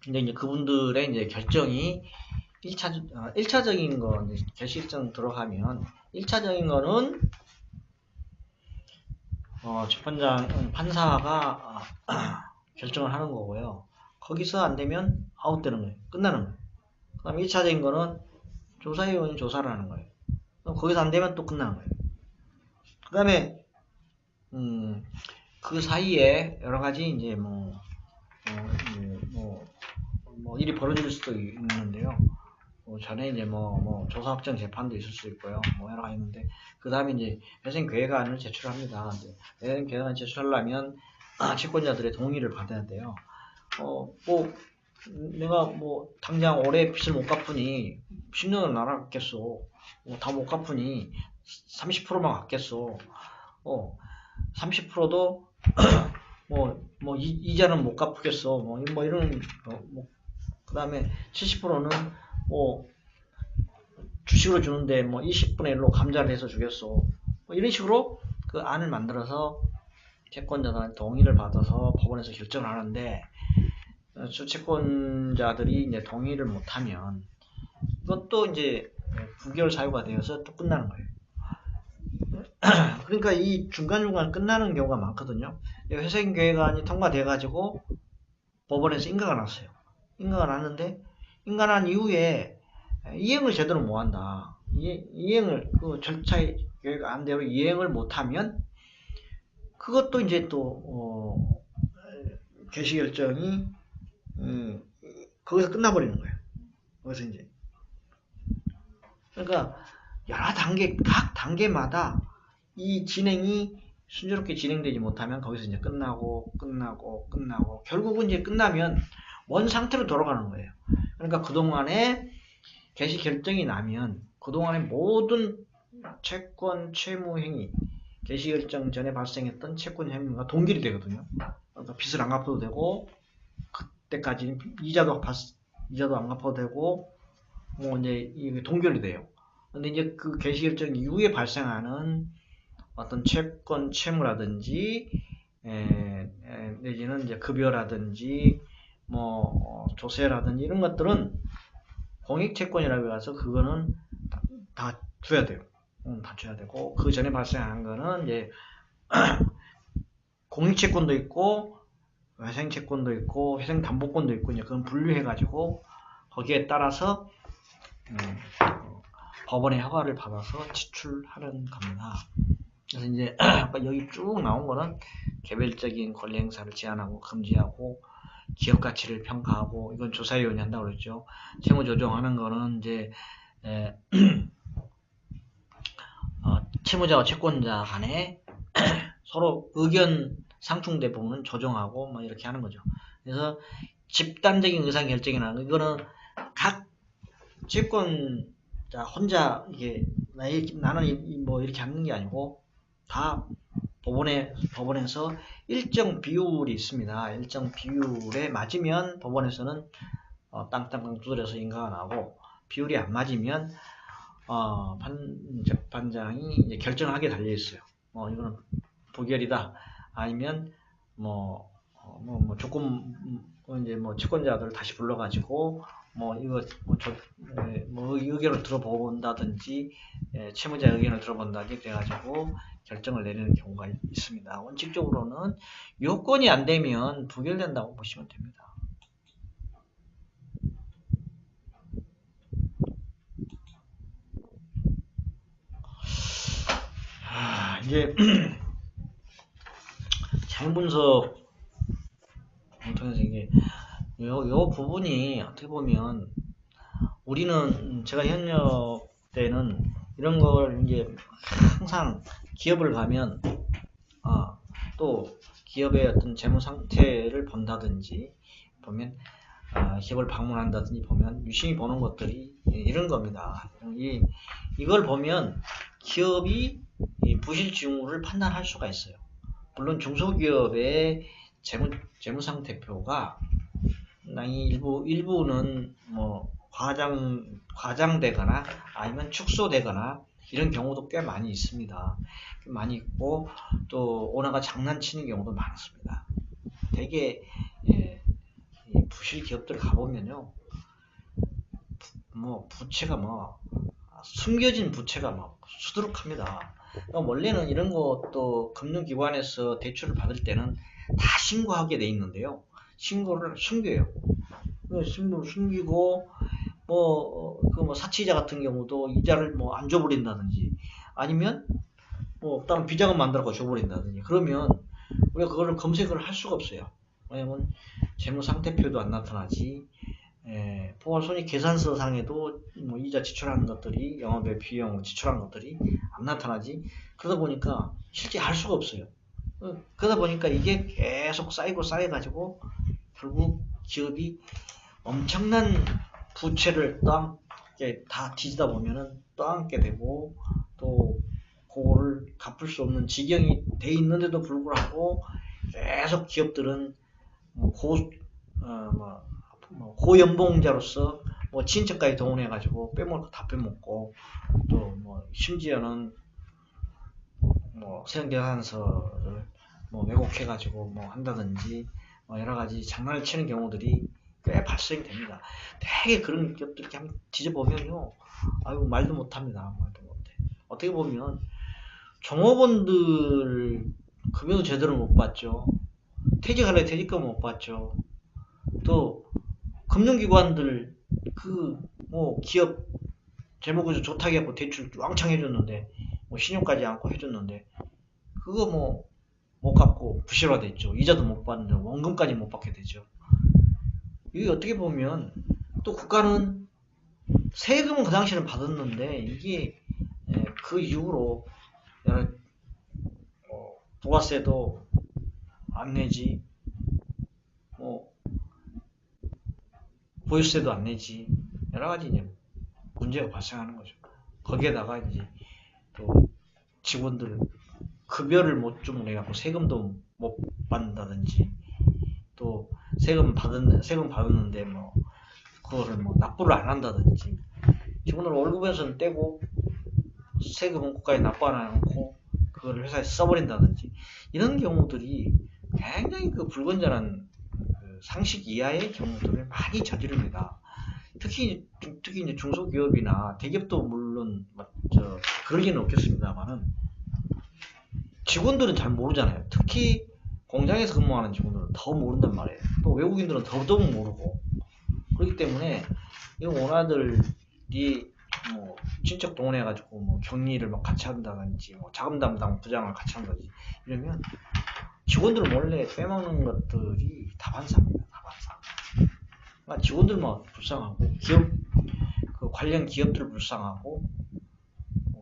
근데 이제 그분들의 이제 결정이 1차적인 거, 개시 일정 들어가면 1차적인 거는 재판장, 판사가 결정을 하는 거고요. 거기서 안 되면 아웃되는 거예요. 끝나는 거예요. 그 다음에 2차적인 거는 조사위원이 조사를 하는 거예요. 거기서 안 되면 또 끝나는 거예요. 그 다음에 그 사이에 여러 가지 이제 일이 벌어질 수도 있는데요. 전에 이제 조사 확정 재판도 있을 수 있고요. 여러 가지 있는데, 그 다음에 이제 회생 계획안을 제출합니다. 회생 계획안을 제출하려면 채권자들의 동의를 받아야 돼요. 내가 당장 올해 빚을 못 갚으니 10년을 날아갔겠어. 다 못 갚으니 30%만 갚겠어. 30%도 이자는 못 갚겠어. 이런 그 다음에 70%는 주식으로 주는데 20분의 1로 감자를 해서 주겠어. 이런 식으로 그 안을 만들어서 채권자들한테 동의를 받아서 법원에서 결정을 하는데, 채권자들이 이제 동의를 못하면 이것도 이제 부결 사유가 되어서 또 끝나는 거예요. 그러니까 이 중간중간 끝나는 경우가 많거든요. 회생 계획안이 통과돼 가지고 법원에서 인가가 났어요. 인가가 났는데, 인가 난 이후에 이행을 제대로 못한다. 이행을 그 절차의 계획안대로 이행을 못하면 그것도 이제 또 개시 결정이 거기서 끝나버리는 거예요. 거기서 이제 그러니까 여러 단계, 각 단계마다 이 진행이 순조롭게 진행되지 못하면 거기서 이제 끝나고 결국은 이제 끝나면 원 상태로 돌아가는 거예요. 그러니까 그동안에 개시 결정이 나면 그동안의 모든 채권 채무 행위, 개시 결정 전에 발생했던 채권 행위가 동결이 되거든요. 그러니까 빚을 안 갚아도 되고, 그때까지는 이자도 안 갚아도 되고, 이제 이게 동결이 돼요. 근데 이제 그 개시 결정 이후에 발생하는 어떤 채권 채무라든지, 내지는 이제 급여라든지, 조세라든지 이런 것들은 공익채권이라고 해서 그거는 다 줘야 돼요. 다 줘야 되고, 그 전에 발생한 거는 이제 공익채권도 있고, 회생채권도 있고, 회생담보권도 있고, 이제 그건 분류해가지고 거기에 따라서 법원의 허가를 받아서 지출하는 겁니다. 그래서 이제 여기 쭉 나온 거는 개별적인 권리 행사를 제한하고 금지하고, 기업 가치를 평가하고, 이건 조사위원이 한다고 그랬죠. 채무 조정하는 거는 이제 채무자와 채권자 간에 서로 의견 상충된 부분은 조정하고 이렇게 하는 거죠. 그래서 집단적인 의사 결정이라는 거, 이거는 각 채권자 혼자 이게 나는 이렇게 하는 게 아니고 다 법원에서 일정 비율이 있습니다. 일정 비율에 맞으면 법원에서는 땅땅땅 두드려서 인가가 나고, 비율이 안 맞으면 재판장이 이제 결정하게 달려 있어요. 이거는 부결이다. 아니면 조금 이제 채권자들 다시 불러가지고 의견을 들어본다든지, 채무자 의견을 들어본다든지 그래가지고 결정을 내리는 경우가 있습니다. 원칙적으로는 요건이 안 되면 부결된다고 보시면 됩니다. 이제 재무분석 통해서 이게 요 부분이 어떻게 보면 우리는, 제가 현역 때는 이런 걸 이제 항상 기업을 가면 또 기업의 어떤 재무 상태를 본다든지 보면 기업을 방문한다든지 보면 유심히 보는 것들이 이런 겁니다. 이걸 보면 기업이 부실 징후를 판단할 수가 있어요. 물론 중소기업의 재무상태표가 상당히 일부는 과장되거나 아니면 축소되거나 이런 경우도 꽤 많이 있습니다. 많이 있고 또 오너가 장난치는 경우도 많습니다. 되게 이 부실 기업들 가보면요, 뭐 부채가 뭐 숨겨진 부채가 막 수두룩합니다. 원래는 이런 것도 금융기관에서 대출을 받을 때는 다 신고하게 돼 있는데요. 신고를 숨겨요. 신고를 숨기고 뭐 사치이자 같은 경우도 이자를 뭐 안 줘버린다든지 아니면 뭐 다른 비자금 만들어 줘버린다든지 그러면 우리가 그거를 검색을 할 수가 없어요. 왜냐면 재무상태표도 안 나타나지, 포괄손익 계산서 상에도 뭐 이자 지출하는 것들이 영업의 비용 지출한 것들이 안 나타나지. 그러다 보니까 실제 할 수가 없어요. 그러다 보니까 이게 계속 쌓이고 쌓여가지고 결국 기업이 엄청난 부채를 떠안게 다 뒤지다 보면은 떠안게 되고 또 그거를 갚을 수 없는 지경이 돼 있는데도 불구하고 계속 기업들은 고연봉자로서 뭐 친척까지 동원해가지고 빼먹을 거 다 빼먹고 또 뭐 심지어는 뭐 세금계산서를 뭐 왜곡해가지고 뭐 한다든지 뭐 여러 가지 장난을 치는 경우들이 꽤 발생이 됩니다. 되게 그런 기업들 이렇게 한번 뒤져보면요, 아이고 말도 못합니다. 말도 못해. 어떻게 보면 종업원들 급여도 제대로 못 받죠. 퇴직할래 퇴직금 못 받죠. 또 금융기관들 뭐 기업 재무구조 좋다고 해갖고 대출 왕창 해줬는데 뭐 신용까지 않고 해줬는데 그거 뭐 못 갚고 부실화됐죠. 이자도 못 받는데 원금까지 못 받게 되죠. 이게 어떻게 보면 또 국가는 세금은 그 당시에는 받았는데 이게 그 이후로 부가세도 안 내지, 뭐 보유세도 안 내지, 여러 가지 이제 문제가 발생하는 거죠. 거기에다가 이제 또 직원들 급여를 못 주문해갖고 세금도 못 받는다든지 또 세금 받았는데 뭐 그거를 뭐 납부를 안 한다든지 직원들 월급에서는 떼고 세금은 국가에 납부 안 해놓고 그걸 회사에 써버린다든지 이런 경우들이 굉장히 그 불건전한 그 상식 이하의 경우들을 많이 저지릅니다. 특히 이제 중소기업이나 대기업도 물론 그럴 리는 없겠습니다만은 직원들은 잘 모르잖아요. 특히 공장에서 근무하는 직원들은 더 모른단 말이에요. 또 외국인들은 더더욱 모르고 그렇기 때문에 이 오너들이 뭐 친척 동원해가지고 뭐 격리를 막 같이 한다든지 뭐 자금 담당 부장을 같이 한다든지 이러면 직원들 몰래 빼먹는 것들이 다반사입니다. 다반사. 그러니까 직원들만 불쌍하고 기업 그 관련 기업들 불쌍하고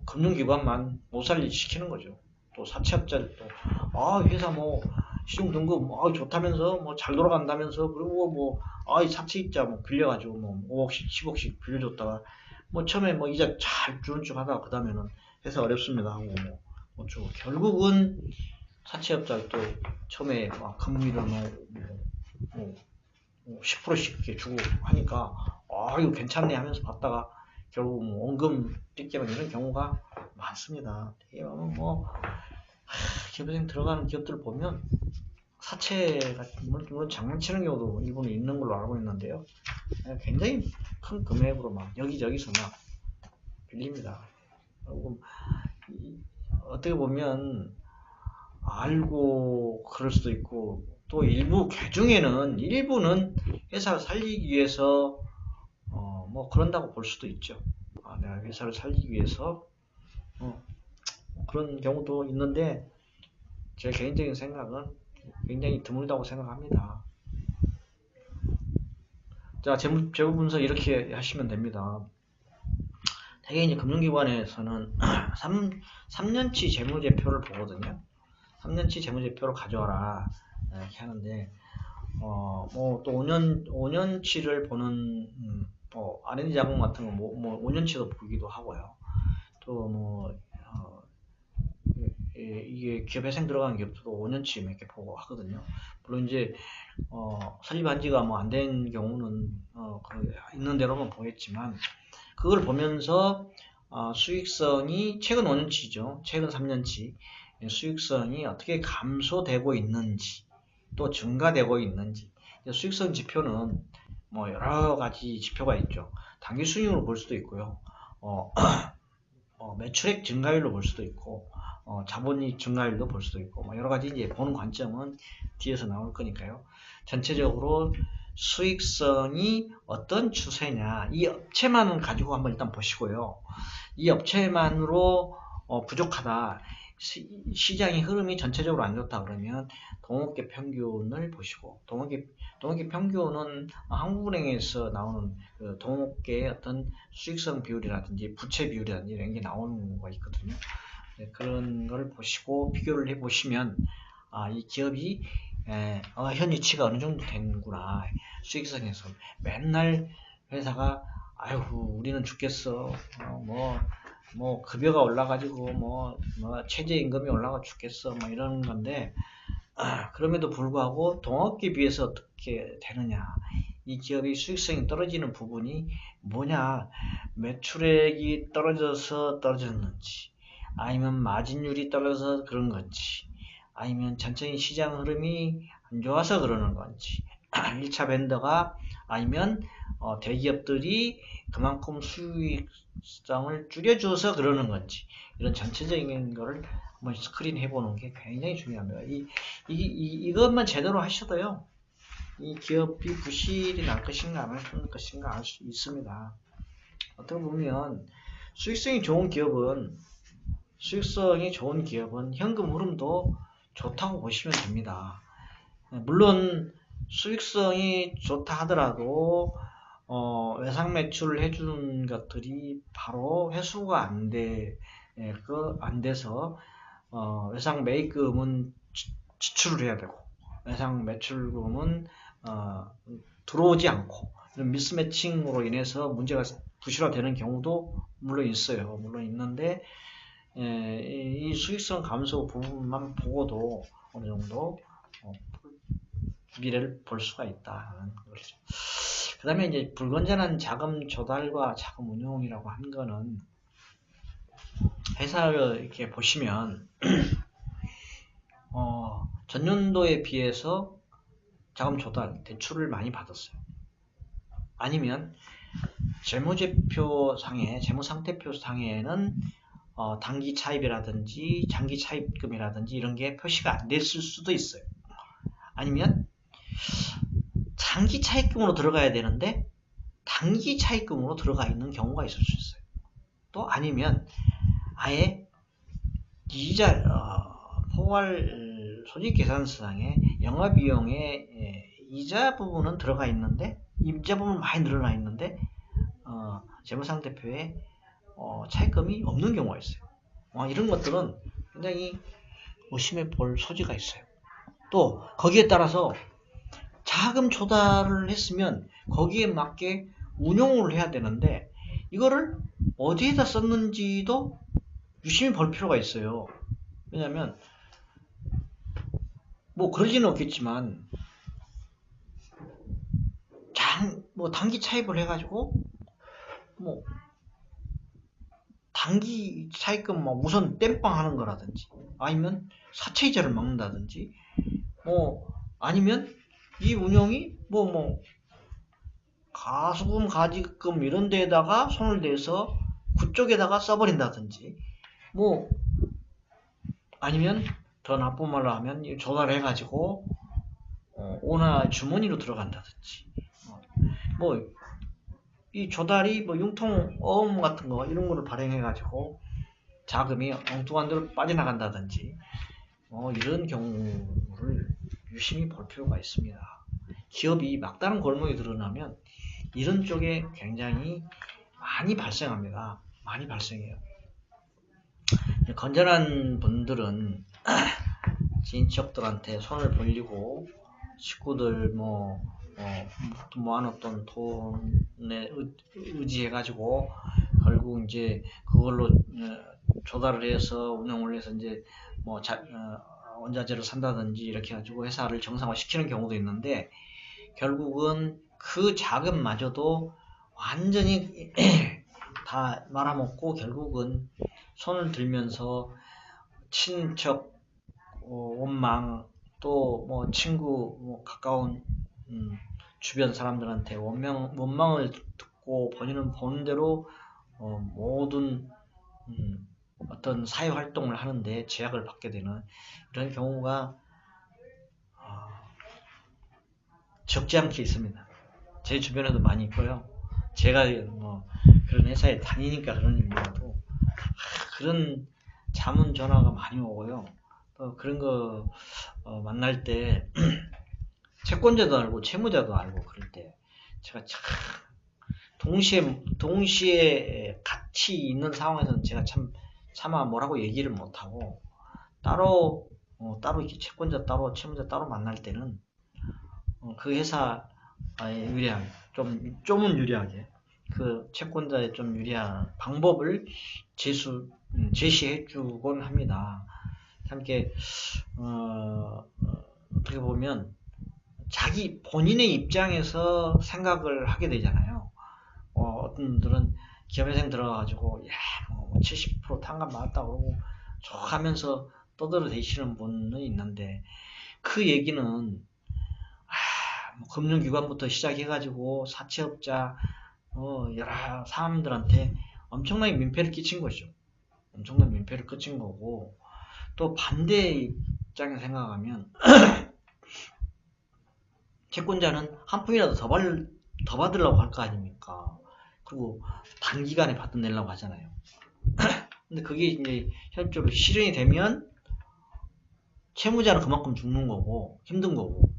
금융기관만 못 살리게 시키는 거죠. 또 사채업자들도 회사 뭐 시중등급 좋다면서 뭐 잘 돌아간다면서 그리고 뭐 사채입자 뭐 빌려가지고 뭐 5억씩 10억씩 빌려줬다가 뭐 처음에 뭐 이자 잘 주는 척 하다가 그 다음에는 회사 어렵습니다 하고 뭐 결국은 사채업자도 처음에 막 금리를 뭐 10%씩 이렇게 주고 하니까 이거 괜찮네 하면서 받다가 결국 뭐 원금 뜯기는 이런 경우가 많습니다. 되게 뭐 기업생 들어가는 기업들 보면 사채가 물론 장난치는 경우도 일본에 있는 걸로 알고 있는데요. 굉장히 큰 금액으로 막 여기저기서 막 빌립니다. 그리고 어떻게 보면 알고 그럴 수도 있고 또 일부는 회사를 살리기 위해서 뭐 그런다고 볼 수도 있죠. 내가 회사를 살리기 위해서 그런 경우도 있는데 제 개인적인 생각은 굉장히 드물다고 생각합니다. 자, 재무 분석 이렇게 하시면 됩니다. 대개 이제 금융기관에서는 3년치 재무제표를 보거든요. 3년치 재무제표를 가져와라 이렇게 하는데 뭐 또 5년치를 보는 R&D 자금 같은 거 뭐 5년치도 보기도 하고요. 또 이게 기업회생 들어간 기업도 5년치 몇 개 보고 하거든요. 물론 이제 설립한 지가 뭐 안 된 경우는 있는 대로만 보겠지만 그걸 보면서 수익성이 최근 5년치죠. 최근 3년치 수익성이 어떻게 감소되고 있는지 또 증가되고 있는지. 수익성 지표는 뭐 여러 가지 지표가 있죠. 단기 순이익으로 볼 수도 있고요. 매출액 증가율로 볼 수도 있고 자본이익 증가율도 볼 수도 있고 뭐 여러 가지 이제 보는 관점은 뒤에서 나올 거니까요. 전체적으로 수익성이 어떤 추세냐 이 업체만 가지고 한번 일단 보시고요. 이 업체만으로 부족하다. 시장의 흐름이 전체적으로 안 좋다 그러면 동업계 평균을 보시고 동업계 평균은 한국은행에서 나오는 그 동업계의 어떤 수익성 비율이라든지 부채 비율이라든지 이런 게 나오는 거가 있거든요. 네, 그런 걸 보시고 비교를 해 보시면 이 기업이 현 위치가 어느 정도 되는구나. 수익성에서 맨날 회사가 아유 우리는 죽겠어. 뭐 급여가 올라가지고 뭐 최저임금이 올라가 죽겠어 뭐 이런 건데 그럼에도 불구하고 동업계에 비해서 어떻게 되느냐 이 기업이 수익성이 떨어지는 부분이 뭐냐 매출액이 떨어져서 떨어졌는지 아니면 마진율이 떨어져서 그런 건지 아니면 전체적인 시장 흐름이 안 좋아서 그러는 건지 1차 벤더가 아니면 대기업들이 그만큼 수익성을 줄여줘서 그러는 건지 이런 전체적인 거를 한번 스크린 해보는 게 굉장히 중요합니다. 이것만 제대로 하셔도요. 이 기업이 부실이 날 것인가 안 날 것인가 알 수 있습니다. 어떻게 보면 수익성이 좋은 기업은 현금 흐름도 좋다고 보시면 됩니다. 물론 수익성이 좋다 하더라도 외상 매출을 해주는 것들이 바로 회수가 안 돼서 외상 매입금은 지출을 해야 되고 외상 매출금은 들어오지 않고 이런 미스매칭으로 인해서 문제가 부실화되는 경우도 물론 있어요. 물론 있는데 이 수익성 감소 부분만 보고도 어느 정도 미래를 볼 수가 있다는 거죠. 그 다음에 이제 불건전한 자금 조달과 자금 운용이라고 한 거는 회사를 이렇게 보시면 전년도에 비해서 자금 조달, 대출을 많이 받았어요. 아니면 재무상태표상에는 단기 차입이라든지 장기 차입금이라든지 이런 게 표시가 안 됐을 수도 있어요. 아니면 장기 차입금으로 들어가야 되는데 단기 차입금으로 들어가 있는 경우가 있을 수 있어요. 또 아니면 아예 이자 포괄 손익계산서상에 영업비용에 이자 부분은 들어가 있는데 이자 부분 많이 늘어나 있는데 재무상태표에 차입금이 없는 경우가 있어요. 이런 것들은 굉장히 의심해 볼 소지가 있어요. 또 거기에 따라서 자금 조달을 했으면 거기에 맞게 운용을 해야 되는데 이거를 어디에다 썼는지도 유심히 볼 필요가 있어요. 왜냐하면 뭐 그러지는 않겠지만 단기 차입을 해가지고 뭐 단기 차입금 우선 땜빵 하는 거라든지 아니면 사채이자를 먹는다든지 아니면 이 운용이 가수금 가지금 이런 데에다가 손을 대서 그쪽에다가 써버린다든지 아니면 더 나쁜 말로 하면 조달해가지고 오나 주머니로 들어간다든지 이 조달이 융통어음 같은 거 이런 거를 발행해가지고 자금이 엉뚱한 데로 빠져나간다든지 이런 경우를 유심히 볼 필요가 있습니다. 기업이 막다른 골목에 드러나면 이런 쪽에 굉장히 많이 발생합니다. 많이 발생해요. 건전한 분들은 친척들한테 손을 벌리고 식구들 모아놓던 돈에 의지해가지고 결국 이제 그걸로 조달을 해서 운영을 해서 이제 원자재를 산다든지 이렇게 해가지고 회사를 정상화시키는 경우도 있는데 결국은 그 자금마저도 완전히 다 말아먹고 결국은 손을 들면서 친척, 원망, 또 뭐 친구, 뭐 가까운 주변 사람들한테 원망을 듣고 본인은 보는 대로 모든 어떤 사회 활동을 하는데 제약을 받게 되는 이런 경우가 적지 않게 있습니다. 제 주변에도 많이 있고요. 제가 뭐 그런 회사에 다니니까 그런 일이라도 그런 자문 전화가 많이 오고요. 또 그런 거 만날 때 채권자도 알고 채무자도 알고 그럴 때 제가 참 동시에 같이 있는 상황에서는 제가 차마 뭐라고 얘기를 못하고 따로 이렇게 채권자 따로 채무자 따로 만날 때는 그 회사에 유리한 좀은 유리하게 그 채권자에 좀 유리한 방법을 제시해 주곤 합니다. 함께 어떻게 보면 본인의 입장에서 생각을 하게 되잖아요. 어떤 분들은 기업회생 들어가가지고 70% 탕감 받았다고 그러고 쭉 하면서 떠들어대시는 분은 있는데 그 얘기는 뭐 금융기관부터 시작해가지고 사채업자 여러 사람들한테 엄청나게 민폐를 끼친 거죠. 엄청난 민폐를 끼친 거고 또 반대 입장에서 생각하면 채권자는 한 푼이라도 더 받으려고 할 거 아닙니까? 그리고 단기간에 받아내려고 하잖아요. 근데 그게 이제 현실적으로 실현이 되면 채무자는 그만큼 죽는 거고 힘든 거고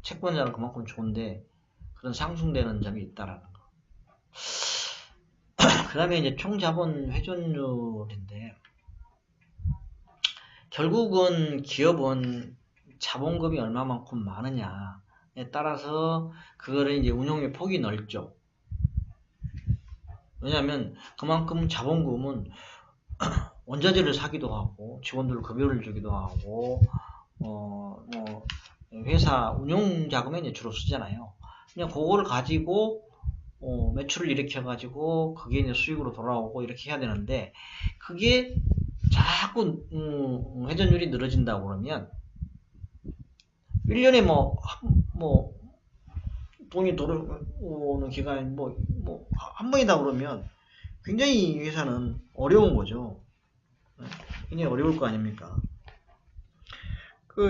채권자는 그만큼 좋은데 그런 상승되는 점이 있다라는 거. 그 다음에 이제 총자본 회전율인데 결국은 기업은 자본금이 얼마만큼 많으냐에 따라서 그거를 이제 운용의 폭이 넓죠. 왜냐하면 그만큼 자본금은 원자재를 사기도 하고 직원들 급여를 주기도 하고 뭐 회사 운용 자금에 이제 주로 쓰잖아요. 그냥 그거를 가지고 매출을 일으켜 가지고 그게 이제 수익으로 돌아오고 이렇게 해야 되는데 그게 자꾸 회전율이 늘어진다고 그러면 1년에 뭐 돈이 들어오는 기간이 한 번이다 그러면 굉장히 이 회사는 어려운 거죠. 굉장히 어려울 거 아닙니까?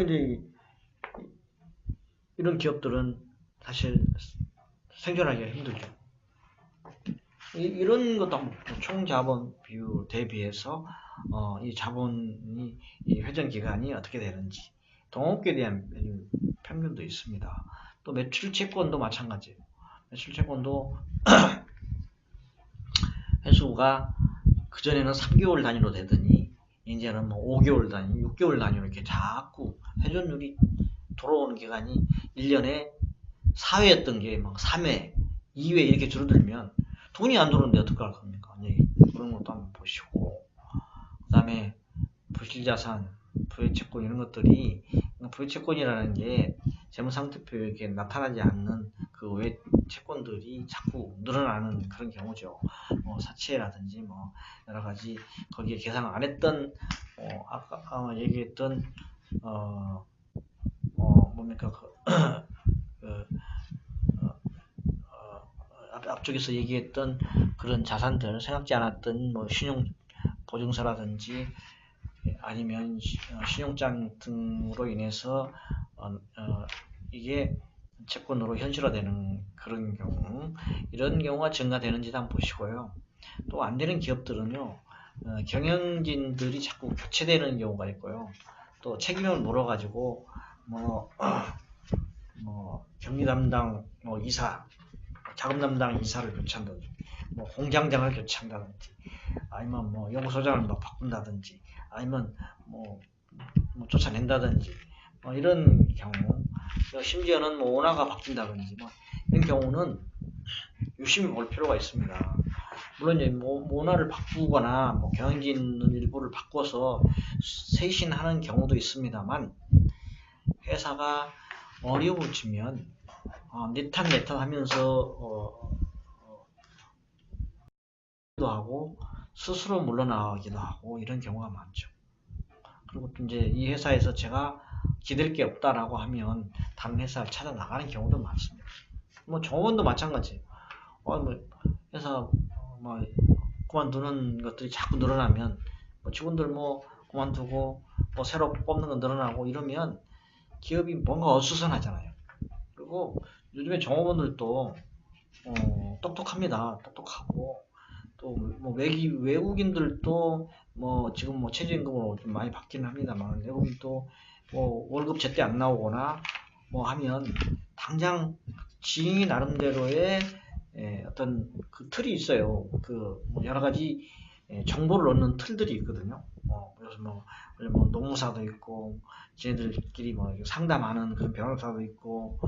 이제 이런 기업들은 사실 생존하기가 힘들죠. 이런 것도 총자본 비율 대비해서 이 자본이 이 회전 기간이 어떻게 되는지 동업계에 대한 평균도 있습니다. 또 매출 채권도 마찬가지예요. 매출 채권도 회수가 그전에는 3개월 단위로 되더니 이제는 뭐 5개월 단위, 6개월 단위로 이렇게 자꾸 회전율이 돌아오는 기간이 1년에 4회였던 게 막 3회, 2회 이렇게 줄어들면 돈이 안 들어오는데 어떡할 겁니까? 그런 것도 한번 보시고 그 다음에 부실자산, 부의채권 이런 것들이 부의채권이라는 게 재무상태표에 이렇게 나타나지 않는 그 외 채권들이 자꾸 늘어나는 그런 경우죠. 사채라든지 여러 가지 거기에 계산 안 했던 아까 얘기했던 뭡니까 앞쪽에서 얘기했던 그런 자산들 생각지 않았던 신용 보증서라든지 아니면 신용장 등으로 인해서 이게 채권으로 현실화되는 그런 경우 이런 경우가 증가되는지도 한번 보시고요. 또 안 되는 기업들은요 경영진들이 자꾸 교체되는 경우가 있고요. 또 책임을 물어가지고 경리 담당 이사, 자금 담당 이사를 교체한다든지 공장장을 교체한다든지 아니면 연구소장을 바꾼다든지 아니면 쫓아낸다든지 이런 경우 심지어는 오너가 바뀐다든지 이런 경우는 유심히 볼 필요가 있습니다. 물론 이제 오너를 바꾸거나 경영진 일부를 바꿔서 쇄신하는 경우도 있습니다만 회사가 어려워지면 내탄 하면서 하고 스스로 물러나기도 하고 이런 경우가 많죠. 그리고 또 이제 이 회사에서 제가 기댈 게 없다라고 하면 다른 회사를 찾아 나가는 경우도 많습니다. 뭐 정원도 마찬가지예요. 뭐 회사 뭐 그만두는 것들이 자꾸 늘어나면 뭐 직원들 뭐 그만두고 뭐 새로 뽑는 거 늘어나고 이러면 기업이 뭔가 어수선하잖아요. 그리고 요즘에 종업원들도 똑똑합니다. 똑똑하고 또 뭐 외국인들도 뭐 지금 뭐 최저임금으로 좀 많이 받기는 합니다만 외국인도 뭐 월급 제때 안 나오거나 뭐 하면 당장 지인이 나름대로의 어떤 그 틀이 있어요. 그뭐 여러 가지 정보를 얻는 틀들이 있거든요. 그래서 뭐 노무사도 있고 쟤네들끼리 뭐 상담하는 그런 변호사도 있고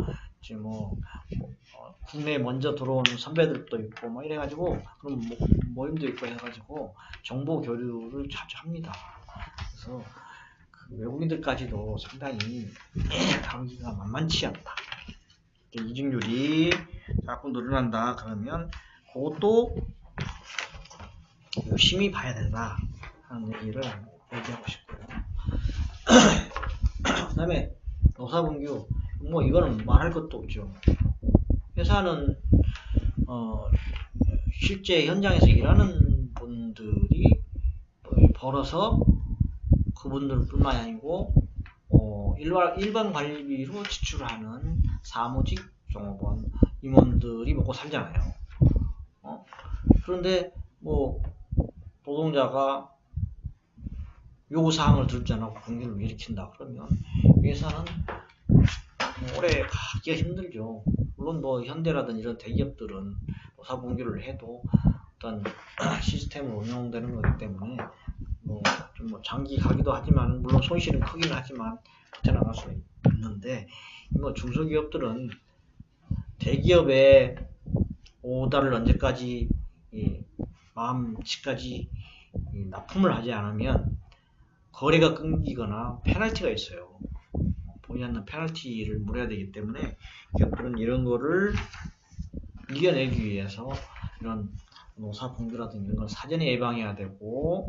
지금 국내에 먼저 들어오는 선배들도 있고 뭐 이래가지고 그런 모임도 있고 해가지고 정보 교류를 자주 합니다. 그래서 그 외국인들까지도 상당히 다루기가 만만치 않다. 이직률이 자꾸 늘어난다 그러면 그것도 열심히 봐야 된다 하는 얘기를 얘기하고 싶고요. 그 다음에 노사분규 뭐 이거는 말할 것도 없죠. 회사는 실제 현장에서 일하는 분들이 벌어서 그분들뿐만이 아니고 일반 관리비로 지출하는 사무직 종업원 임원들이 먹고 살잖아요. 그런데 뭐 노동자가 요구사항을 들지 않고 분규를 일으킨다 그러면 회사는 오래 가기가 힘들죠. 물론 뭐 현대라든지 이런 대기업들은 노사분규를 해도 어떤 시스템을 운영되는 거기 때문에 좀 장기 가기도 하지만 물론 손실은 크긴 하지만 버텨나갈 수 있는데 뭐 중소기업들은 대기업의 오다를 언제까지 마음치까지 납품을 하지 않으면 거래가 끊기거나 페널티가 있어요. 보지 않는 페널티를 물어야 되기 때문에 기업들은 이런 거를 이겨내기 위해서 이런 노사분규라든지 이런 걸 사전에 예방해야 되고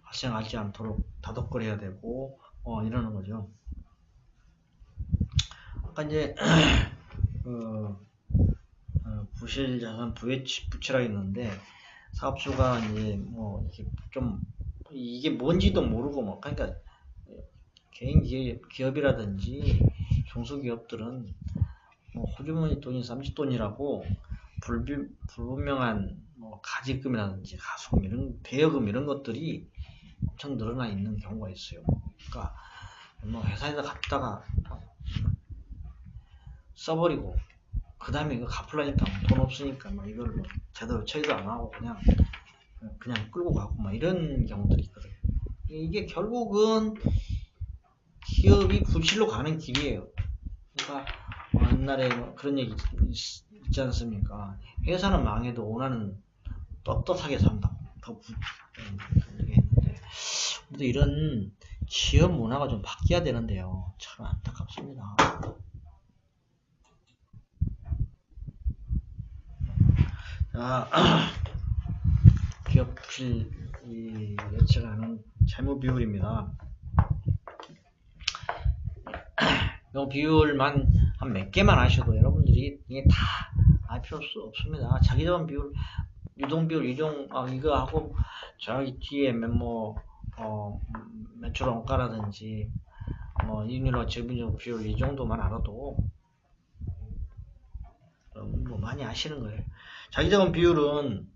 발생하지 않도록 다독거려야 되고 이러는 거죠. 아까 이제 부실자산 부채라 했는데 사업주가 이제 뭐 이렇게 좀 이게 뭔지도 모르고 뭐 그러니까 개인 기업이라든지 중소기업들은 뭐 호주머니 돈이 쌈짓돈이라고 불분명한 뭐 가직금이라든지 가속금 이런 대여금 이런 것들이 엄청 늘어나 있는 경우가 있어요. 그러니까 뭐 회사에다 갖다가 써버리고 그 다음에 이거 갚으려니까 돈 없으니까 막 이걸 뭐 제대로 처리도 안 하고 그냥 끌고 가고 막 이런 경우들이 있거든요. 이게 결국은 기업이 부실로 가는 길이에요. 그러니까 옛날에 그런 얘기 있지 않습니까? 회사는 망해도 오나는 떳떳하게 산다. 더 그게 있는데 근데 이런 기업 문화가 좀 바뀌어야 되는데요. 참 안타깝습니다. 기업 부실 예측하는 재무 비율입니다. 이 비율만 한 몇 개만 아셔도 여러분들이 이게 다 알 필요 없습니다. 자기자본 비율, 유동 비율, 이거 하고 저기 뒤에 매출 원가라든지 이익률과 재무적 비율 이 정도만 알아도 뭐 많이 아시는 거예요. 자기자본 비율은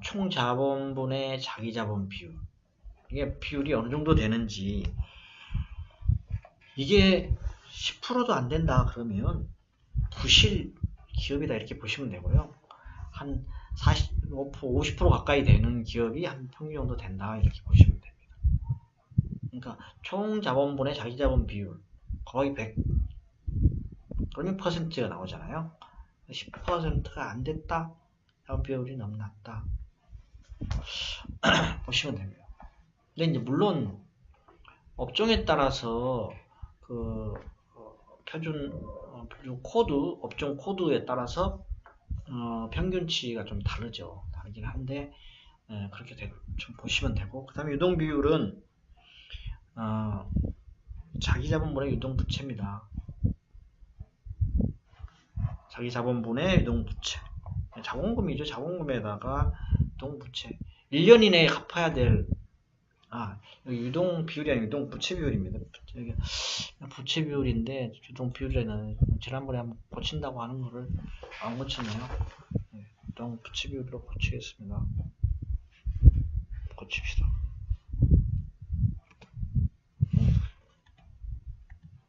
총 자본분의 자기자본 비율. 이게 비율이 어느 정도 되는지 이게 10%도 안 된다 그러면 부실 기업이다 이렇게 보시면 되고요. 한 45%, 50% 가까이 되는 기업이 한 평균 정도 된다 이렇게 보시면 됩니다. 그러니까 총 자본분의 자기자본 비율 거의 100 그러면 퍼센트가 나오잖아요. 10%가 안 됐다. 자본 비율이 너무 낮다. 보시면 됩니다. 근데 이제 물론 업종에 따라서 그 표준 코드, 업종 코드에 따라서 평균치가 좀 다르죠. 하긴 한데 그렇게 좀 보시면 되고, 그 다음에 유동 비율은 자기 자본분의 유동 부채입니다. 자기 자본분의 유동 부채. 자본금이죠. 자본금에다가 유동 부채. 1년 이내에 갚아야 될 여기 유동 비율이 아니라 유동 부채 비율입니다. 여기 부채 비율인데 유동 비율이라는 지난번에 한번 고친다고 하는 거를 안 고쳤네요. 유동 부채 비율로 고치겠습니다. 고칩시다.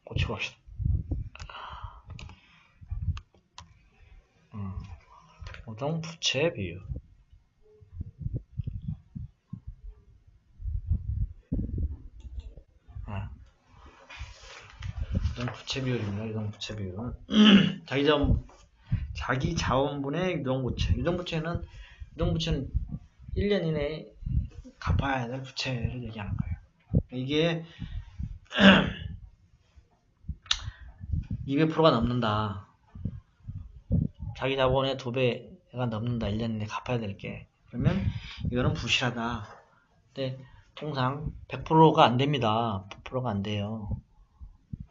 고치고 합시다. 유동 부채 비율. 유동 부채 비율입니다. 유동 부채 비율은 자기 자원분의 유동 부채. 유동 부채는 1년 이내에 갚아야 될 부채를 얘기하는 거예요. 이게 200%가 넘는다. 자기 자본의 2배가 넘는다. 1년 내에 갚아야 될 게. 그러면 이거는 부실하다. 근데 통상 100%가 안 됩니다. 100%가 안 돼요.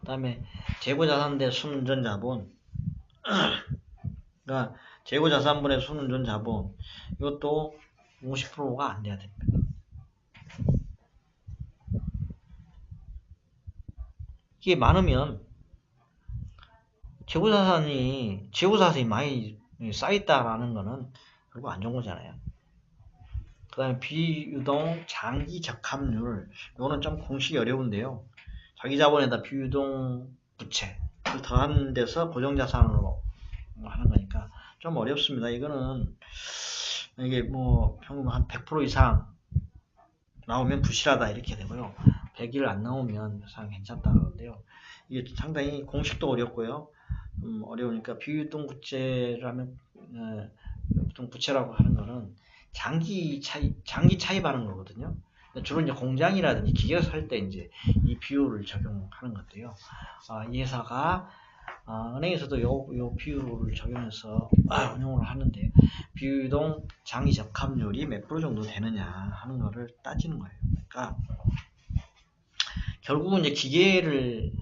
그 다음에 재고자산 대 순전자본. 그러니까 재고자산분의 순전자본. 이것도 50%가 안 돼야 됩니다. 이게 많으면 재고자산이 많이 쌓였다라는 거는 결국 안 좋은 거잖아요. 그 다음에 비유동 장기 적합률. 이거는 좀 공식이 어려운데요. 자기 자본에다 비유동 부채를 더하는 데서 고정자산으로 하는 거니까 좀 어렵습니다. 이거는 이게 뭐 평균 한 100% 이상 나오면 부실하다 이렇게 되고요. 100일 안 나오면 상 괜찮다 그러는데요. 이게 상당히 공식도 어렵고요. 어려우니까 비유동 부채라면 보통 부채라고 하는 거는 장기 차입하는 거거든요. 주로 이제 공장이라든지 기계를 살 때 이제 이 비율을 적용하는 건데요. 이 회사가 은행에서도 요 비율을 적용해서 운용을 하는데 비유동 장기 적합률이 몇 프로 정도 되느냐 하는 거를 따지는 거예요. 그러니까 결국은 이제 기계를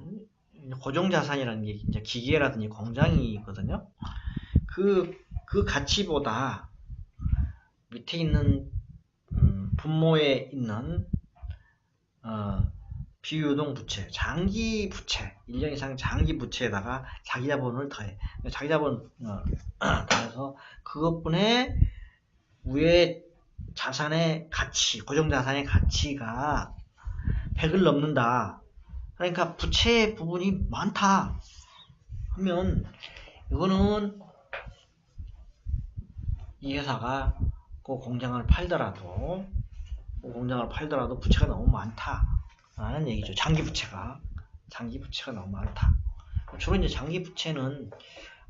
고정자산이라는 게 이제 기계라든지 공장이거든요. 그 가치보다 밑에 있는 분모에 있는 비유동 부채, 장기 부채, 1년 이상 장기 부채에다가 자기 자본을 더해. 자기 자본 더해서 그것분의 위에 자산의 가치, 고정자산의 가치가 100을 넘는다. 그러니까 부채 부분이 많다 하면 이거는 이 회사가 그 공장을 팔더라도 부채가 너무 많다라는 얘기죠. 장기 부채가 너무 많다. 주로 이제 장기 부채는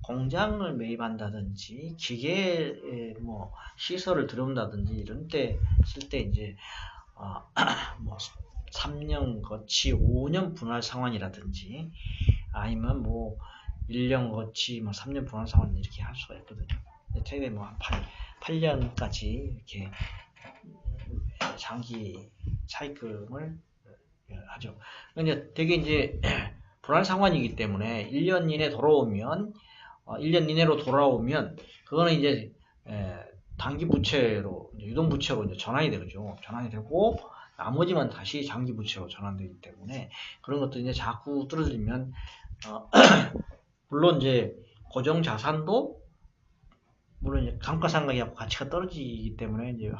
공장을 매입한다든지 기계 뭐 시설을 들여온다든지 이런 때 쓸 때 이제 뭐 3년 거치 5년 분할 상환이라든지 아니면 뭐 1년 거치 뭐 3년 분할 상환 이렇게 할 수가 있거든요. 최대 뭐 한 8년까지 이렇게 장기 차입금을 하죠. 근데 되게 이제 분할 상환이기 때문에 1년 이내 돌아오면 1년 이내로 돌아오면 그거는 이제 단기 부채로 유동 부채로 이제 전환이 되죠. 전환이 되고 나머지만 다시 장기 부채로 전환되기 때문에 그런 것도 이제 자꾸 떨어지면 물론 이제 고정 자산도 물론 이제 감가상각하고 가치가 떨어지기 때문에 이제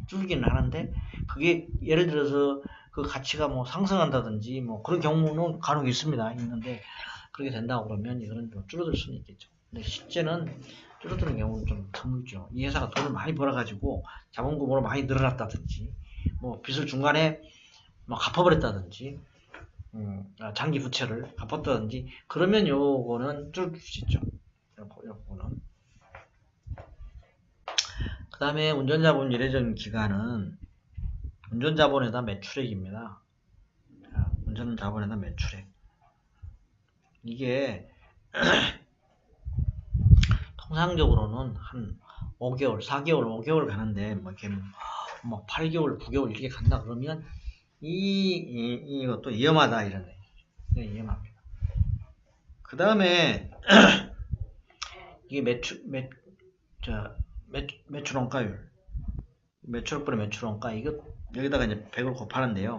줄기는 하는데 그게 예를 들어서 그 가치가 뭐 상승한다든지 뭐 그런 경우는 간혹 있는데 그렇게 된다고 그러면 이거는 좀 줄어들 수는 있겠죠. 근데 실제는 줄어드는 경우는 좀 드물죠. 이 회사가 돈을 많이 벌어가지고 자본금으로 많이 늘어났다든지 뭐 빚을 중간에 막 갚아버렸다든지 장기 부채를 갚았다든지 그러면 요거는 줄어들 수 있죠. 요거는 그 다음에 운전자본 예외적인 기간은 운전자본에다 매출액입니다. 운전자본에다 매출액. 이게 통상적으로는 한 5개월, 4개월, 5개월 가는데 뭐 이렇게 뭐 8개월, 9개월 이렇게 간다 그러면 이것도 위험하다 이런 얘기. 네, 위험합니다. 그 다음에 이게 매출 원가율, 매출액분의 매출 원가, 이거 여기다가 이제 100을 곱하는데요.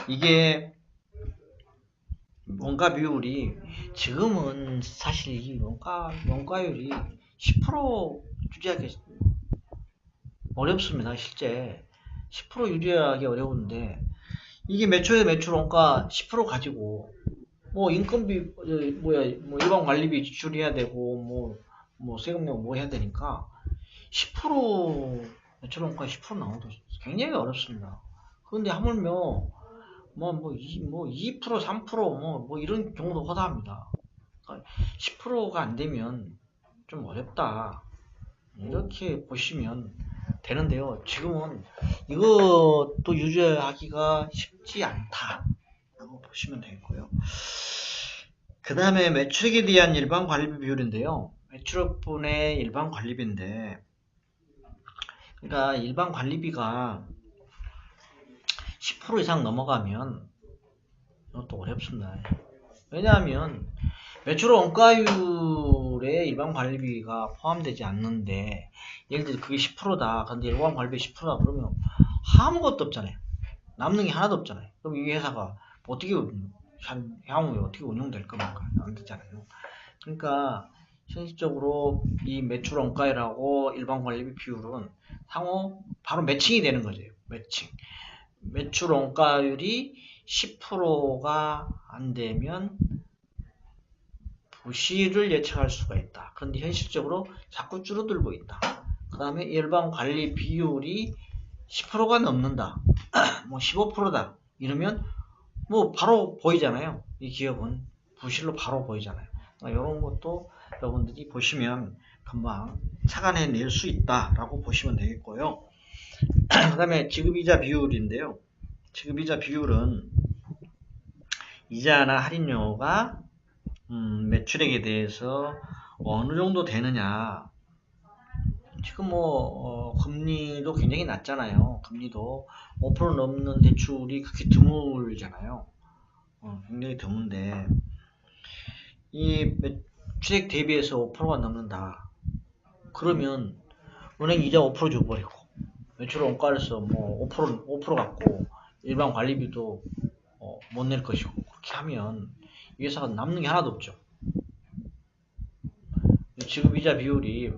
이게 원가 비율이 지금은 사실 이 원가율이 10% 유지하기 어렵습니다. 실제 10% 유지하기 어려운데 이게 매초에 매출 원가 10% 가지고 뭐 인건비 뭐 일반 관리비 지출해야 되고 뭐 세금 내고 뭐 해야 되니까 10% 매출 원가 10% 나오도 굉장히 어렵습니다. 그런데 하물며 뭐 2%, 3% 뭐 이런 경우도 허다합니다. 10%가 안 되면 좀 어렵다. 이렇게 보시면 되는데요. 지금은 이것도 유지하기가 쉽지 않다. 라고 보시면 되겠고요. 그 다음에 매출액에 대한 일반 관리비 비율인데요. 매출액분의 일반 관리비인데, 그러니까 일반 관리비가 10% 이상 넘어가면 이것도 어렵습니다. 왜냐하면 매출 원가율에 일반 관리비가 포함되지 않는데, 예를 들어 그게 10%다. 근데 일반 관리비 10%다 그러면 아무것도 없잖아요. 남는 게 하나도 없잖아요. 그럼 이 회사가 어떻게 향후에 어떻게 운영될 겁니까? 안 되잖아요. 그러니까 현실적으로 이 매출 원가율하고 일반 관리비 비율은 상호 바로 매칭이 되는 거죠. 매칭. 매출 원가율이 10%가 안 되면 부실을 예측할 수가 있다. 그런데 현실적으로 자꾸 줄어들고 있다. 그 다음에 일반 관리 비율이 10%가 넘는다. 뭐 15%다. 이러면 뭐 바로 보이잖아요. 이 기업은 부실로 바로 보이잖아요. 이런 것도 여러분들이 보시면 금방 착안해낼 수 있다라고 보시면 되겠고요. 그 다음에 지급이자 비율인데요. 지급이자 비율은 이자나 할인료가 매출액에 대해서 어느 정도 되느냐. 지금 금리도 굉장히 낮잖아요. 금리도 5% 넘는 대출이 그렇게 드물잖아요. 굉장히 드문데 이 매출액 대비해서 5%가 넘는다. 그러면 은행 이자 5% 줘버리고 매출 원가에서 뭐 5% 갖고 일반 관리비도 못 낼 것이고 그렇게 하면 이 회사가 남는 게 하나도 없죠. 지급이자 비율이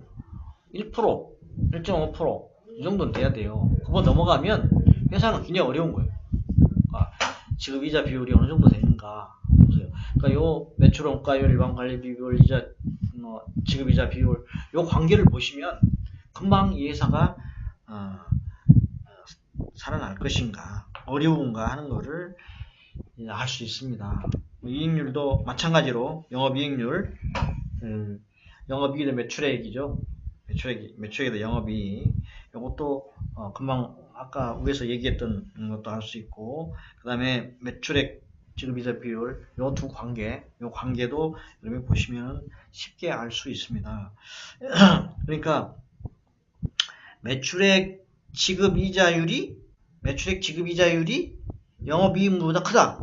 1%, 1.5% 이 정도는 돼야 돼요. 그거 넘어가면 회사는 굉장히 어려운 거예요. 그러니까 지급이자 비율이 어느 정도 되는가 보세요. 그러니까 요 매출 원가율, 일반 관리비 비율, 이자 지급이자 비율 요 관계를 보시면 금방 이 회사가 살아날 것인가 어려운가 하는 거를 알 수 있습니다. 이익률도 마찬가지로 영업이익률, 영업이익이 매출액이죠. 매출액이 영업이익. 이것도 금방 아까 위에서 얘기했던 것도 알 수 있고, 그 다음에 매출액 지급이자 비율, 요 두 관계, 요 관계도 여러분 보시면 쉽게 알 수 있습니다. 그러니까 매출액 지급이자율이 영업이익률보다 크다.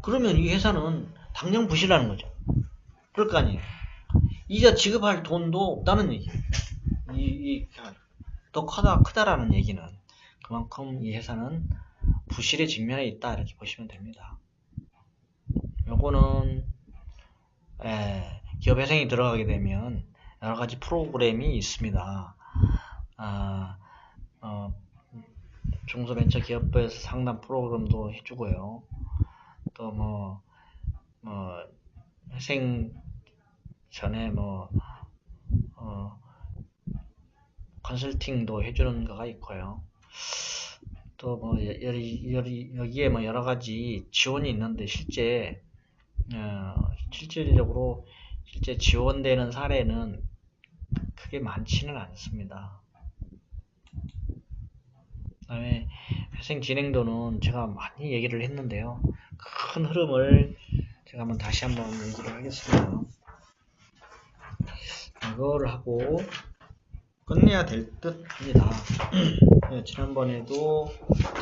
그러면 이 회사는 당장 부실하는 거죠. 그럴 거 아니에요. 이자 지급할 돈도 없다는 얘기예요. 더 크다라는 얘기는 그만큼 이 회사는 부실에 직면해 있다 이렇게 보시면 됩니다. 요거는 기업회생이 들어가게 되면 여러가지 프로그램이 있습니다. 중소벤처기업부에서 상담 프로그램도 해주고요. 또 회생 전에 컨설팅도 해주는 거가 있고요. 또 여기에 여러가지 지원이 있는데 실질적으로 지원되는 사례는 크게 많지는 않습니다. 그 다음에 회생 진행도는 제가 많이 얘기를 했는데요. 큰 흐름을 제가 다시 한번 얘기를 하겠습니다. 이거를 하고 끝내야 될 듯 합니다. 네, 지난번에도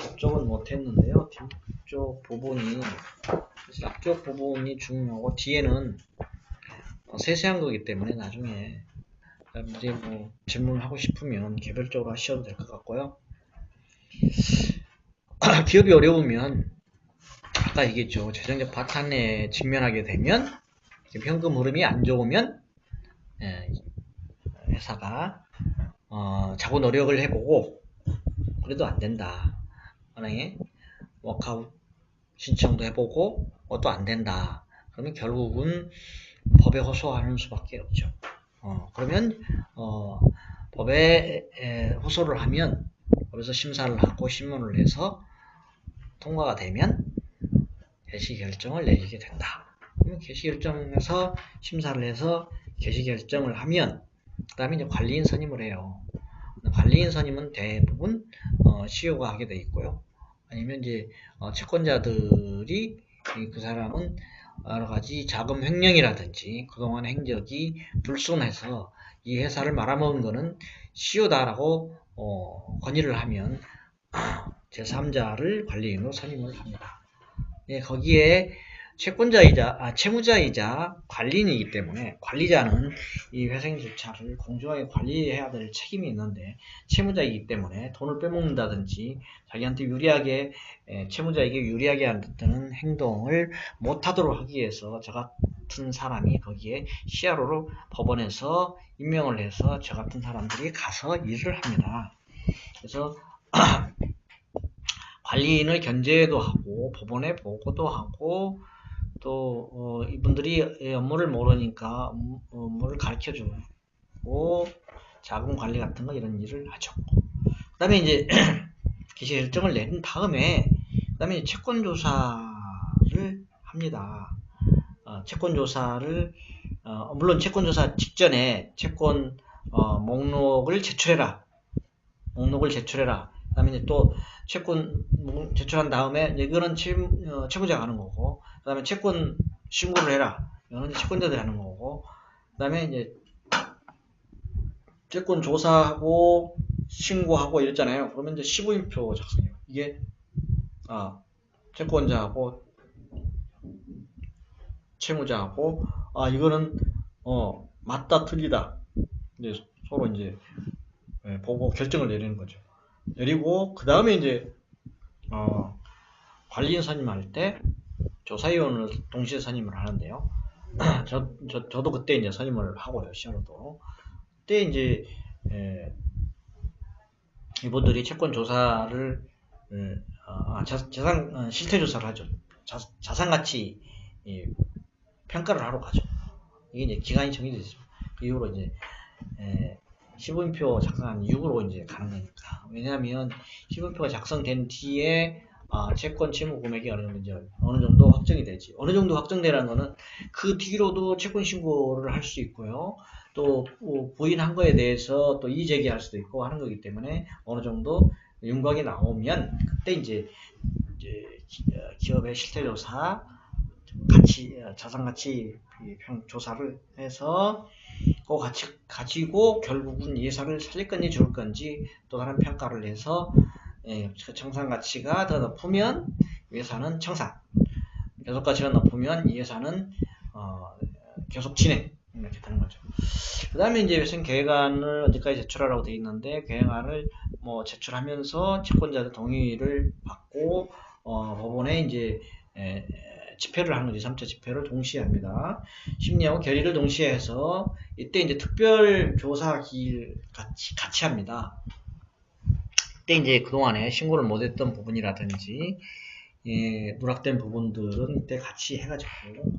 앞쪽은 못했는데요. 뒤쪽 부분이, 사실 앞쪽 부분이 중요하고, 뒤에는 세세한 거기 때문에 나중에 여러분들이 뭐 질문을 하고 싶으면 개별적으로 하셔도 될 것 같고요. 기업이 어려우면 아까 얘기했죠. 재정적 파탄에 직면하게 되면, 현금 흐름이 안 좋으면 회사가 자꾸 노력을 해보고 그래도 안 된다. 만약에 워크아웃 신청도 해보고 또 안 된다. 그러면 결국은 법에 호소하는 수밖에 없죠. 그러면 법에 호소를 하면 법에서 심사를 하고 신문을 내서 통과가 되면 개시 결정을 내리게 된다. 그러면 개시 결정에서 심사를 해서 개시 결정을 하면 그 다음에 이제 관리인 선임을 해요. 관리인 선임은 대부분 CEO가 하게 돼 있고요. 아니면 이제 채권자들이 그 사람은 여러 가지 자금 횡령이라든지 그동안 행적이 불순해서 이 회사를 말아먹은 거는 CEO다라고 건의를 하면 제3자를 관리인으로 선임을 합니다. 예, 거기에 채무자이자 관리인이기 때문에 관리자는 이 회생조차를 공정하게 관리해야 될 책임이 있는데 채무자이기 때문에 돈을 빼먹는다든지 자기한테 유리하게 채무자에게 유리하게 하는 행동을 못하도록 하기 위해서 저 같은 사람이 거기에 CRO로 법원에서 임명을 해서 저 같은 사람들이 가서 일을 합니다. 그래서 관리인을 견제도 하고 법원에 보고도 하고 또 이분들이 업무를 모르니까 업무를 가르쳐주고 자금 관리 같은 거 이런 일을 하죠. 그 다음에 이제 개시 결정을 내린 다음에 그 다음에 채권 조사를 합니다. 채권 조사를 물론 채권 조사 직전에 채권 목록을 제출해라. 그 다음에 이제 또 채권 제출한 다음에 이거는 채무자가 하는 거고, 그 다음에 채권 신고를 해라. 이거는 채권자들이 하는 거고, 그 다음에 이제 채권 조사하고 신고하고 이랬잖아요. 그러면 이제 시부인표 작성해요. 이게 채권자하고 채무자하고 이거는 맞다 틀리다 이제 서로 이제 보고 결정을 내리는 거죠. 내리고 그 다음에 이제 관리인 선임할 때 조사위원을 동시에 선임을 하는데요. 저도 그때 이제 선임을 하고요. 시험도 그때 이제 이분들이 채권 조사를 자산 실태 조사를 하죠. 자산 가치 평가를 하러 가죠. 이게 이제 기간이 정해지죠. 그 이후로 이제 시분표 작성한 이후로 이제 가는 거니까. 왜냐하면 시분표가 작성된 뒤에 채권 채무 금액이 어느 정도 확정이 되지. 어느 정도 확정되라는 거는 그 뒤로도 채권 신고를 할 수 있고요. 또 부인한 거에 대해서 또 이의 제기할 수도 있고 하는 거기 때문에 어느 정도 윤곽이 나오면 그때 이제 기업의 실태조사 자산가치 조사를 해서 그거 가지고 결국은 이 회사를 살릴 건지 줄 건지 또 다른 평가를 해서 청산가치가 더 높으면 이 회사는 청산, 계속가치가 높으면 이 회사는 계속 진행 이렇게 되는 거죠. 그 다음에 이제 회생 계획안을 언제까지 제출하라고 되어 있는데 계획안을 제출하면서 채권자들 동의를 받고 법원에 이제 집회를 하는 거지. 3차 집회를 동시에 합니다. 심리하고 결의를 동시에 해서 이때 이제 특별 조사 기일 같이 합니다. 이때 이제 그동안에 신고를 못했던 부분이라든지 누락된 부분들은 이때 같이 해가지고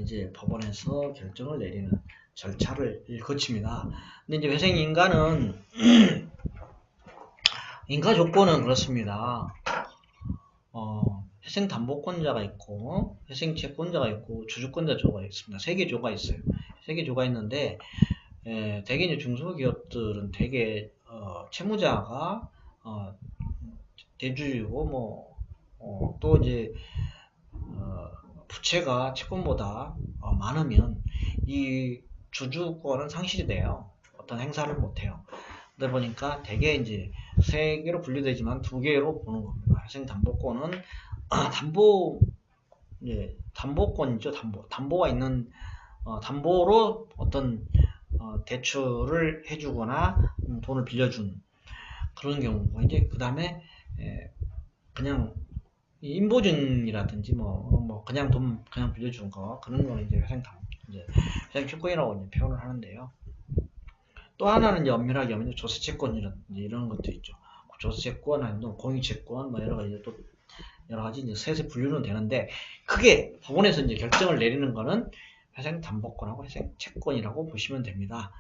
이제 법원에서 결정을 내리는 절차를 거칩니다. 근데 이제 회생인가는 인가 조건은 그렇습니다. 회생담보권자가 있고 회생채권자가 있고 주주권자조가 있습니다. 3개 조가 있어요. 3개 조가 있는데 대개 이제 중소기업들은 대개 채무자가 대주주고 또 이제 부채가 채권보다 많으면 이 주주권은 상실이 돼요. 어떤 행사를 못해요. 그러다 보니까 대개 이제 3개로 분류되지만 2개로 보는 겁니다. 회생담보권은 담보권이죠. 담보가 있는 담보로 어떤 대출을 해주거나 돈을 빌려준 그런 경우고, 이제 그 다음에 그냥 인보증이라든지 그냥 돈 그냥 빌려준 거, 그런 거는 이제 회생채권이라고 이제 표현을 하는데요. 또 하나는 이제 엄밀하게 하면 조세채권이라든지 이런 것도 있죠. 조세채권 아니면 공유채권 여러 가지 이제 셋의 분류는 되는데, 크게 법원에서 이제 결정을 내리는 거는 회생담보권하고 회생채권이라고 보시면 됩니다.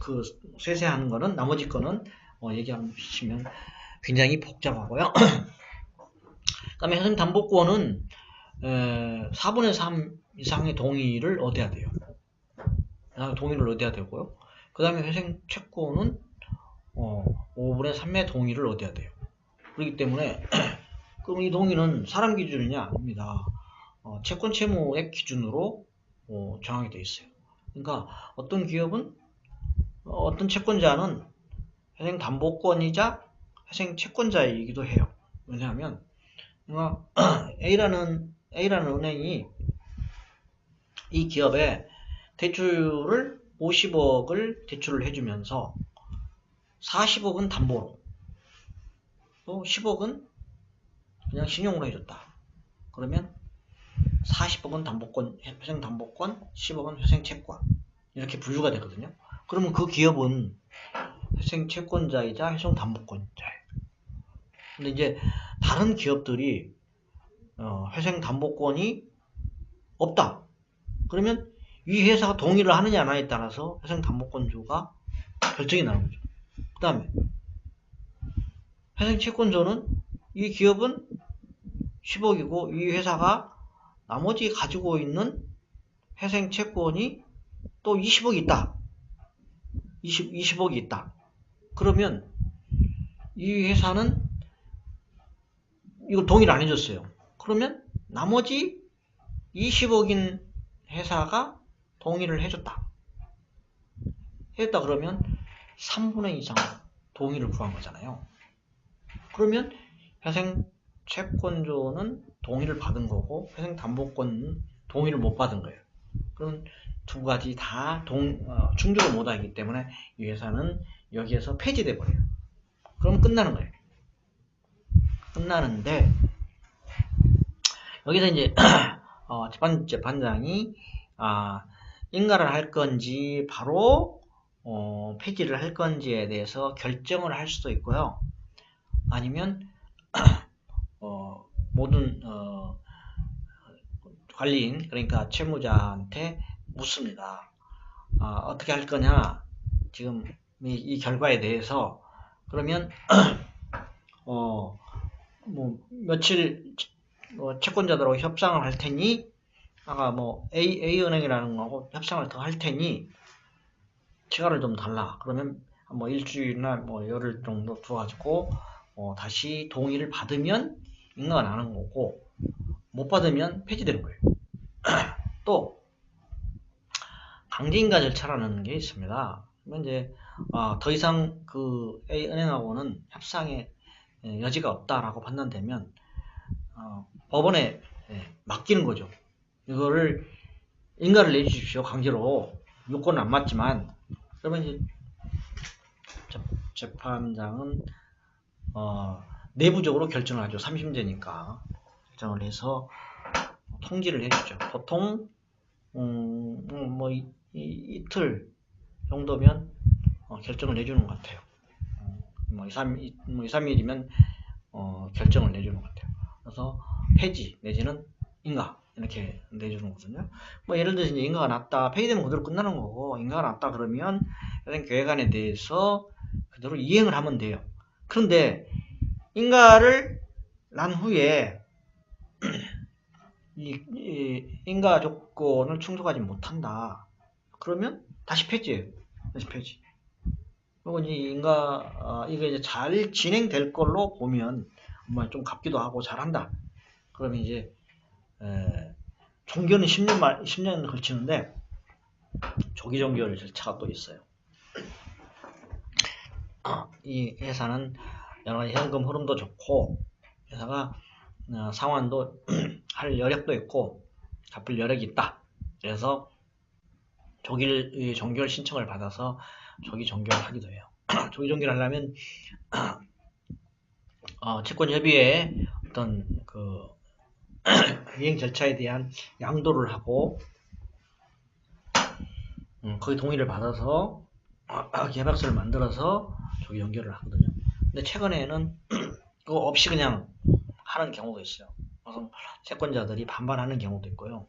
그 세세한 거는, 나머지 거는 얘기하시면 굉장히 복잡하고요. 그 다음에 회생담보권은 4분의 3 이상의 동의를 얻어야 돼요. 동의를 얻어야 되고요. 그 다음에 회생채권은 5분의 3의 동의를 얻어야 돼요. 그렇기 때문에 그럼 이 동의는 사람 기준이냐? 아닙니다. 채권 채무액 기준으로 정하게 되어 있어요. 그러니까 어떤 기업은 어떤 채권자는 회생담보권이자 회생채권자이기도 해요. 왜냐하면 A라는 은행이 이 기업에 대출을 50억을 대출을 해주면서 40억은 담보로, 또 10억은 그냥 신용으로 해줬다. 그러면 40억은 담보권, 회생담보권, 10억은 회생채권, 이렇게 분류가 되거든요. 그러면 그 기업은 회생채권자이자 회생담보권자예요. 근데 이제 다른 기업들이 회생담보권이 없다. 그러면 이 회사가 동의를 하느냐 안 하느냐에 따라서 회생담보권주가 결정이 나는 거죠. 그 다음에 회생채권자는 이 기업은 10억이고 이 회사가 나머지 가지고 있는 회생채권이 또 20억이 있다. 20억이 있다. 그러면 이 회사는 이거 동의를 안 해줬어요. 그러면 나머지 20억인 회사가 동의를 해줬다. 그러면 3분의 2 이상 동의를 구한 거잖아요. 그러면 회생채권자는 동의를 받은 거고 회생담보권은 동의를 못 받은 거예요. 그럼 두 가지 다 충족을 못 하기 때문에 이 회사는 여기에서 폐지돼 버려요. 그럼 끝나는 거예요. 끝나는데 여기서 이제 재판장이 인가를 할 건지 바로 폐지를 할 건지에 대해서 결정을 할 수도 있고요. 아니면 모든 관리인, 그러니까 채무자한테 묻습니다. 어떻게 할 거냐, 지금 이 결과에 대해서. 그러면 며칠 채권자들하고 협상을 할 테니, 아까 A은행이라는 거하고 협상을 더 할 테니 시간을 좀 달라. 그러면 일주일이나 열흘 정도 두어가지고 다시 동의를 받으면 인가가 나는 거고, 못 받으면 폐지되는 거예요. 또 강제인가 절차라는 게 있습니다. 그러면 이제 더 이상 그 A은행하고는 협상의 여지가 없다라고 판단되면 법원에 맡기는 거죠. 이거를 인가를 내주십시오. 강제로. 요건은 안 맞지만. 그러면 이제 재판장은 내부적으로 결정을 하죠. 3심제니까 결정을 해서 통지를 해주죠. 보통 이틀 정도면 결정을 내주는 것 같아요. 2, 3일이면 결정을 내주는 것 같아요. 그래서 폐지 내지는 인가 이렇게 내주는 거거든요. 예를 들어서 이제 인가가 났다, 폐지되면 그대로 끝나는 거고, 인가가 났다 그러면 계획안에 대해서 그대로 이행을 하면 돼요. 그런데 인가를 난 후에 인가 조건을 충족하지 못한다. 그러면 다시 폐지예요. 다시 폐지. 그리고 이제 이게 이제 잘 진행될 걸로 보면 좀 갚기도 하고 잘한다. 그러면 이제 종결은 10년 걸치는데 조기 종결 절차가 또 있어요. 이 회사는 여러 가지 현금 흐름도 좋고 회사가 상환도 할 여력도 있고 갚을 여력이 있다. 그래서 조기 종결 신청을 받아서 조기 종결을 하기도 해요. 조기 종결을 하려면 채권협의회에 어떤 그 이행 절차에 대한 양도를 하고 거기 동의를 받아서 계약서를 만들어서 조기 연결을 하거든요. 근데 최근에는 그거 없이 그냥 하는 경우도 있어요. 그래서 채권자들이 반발하는 경우도 있고요.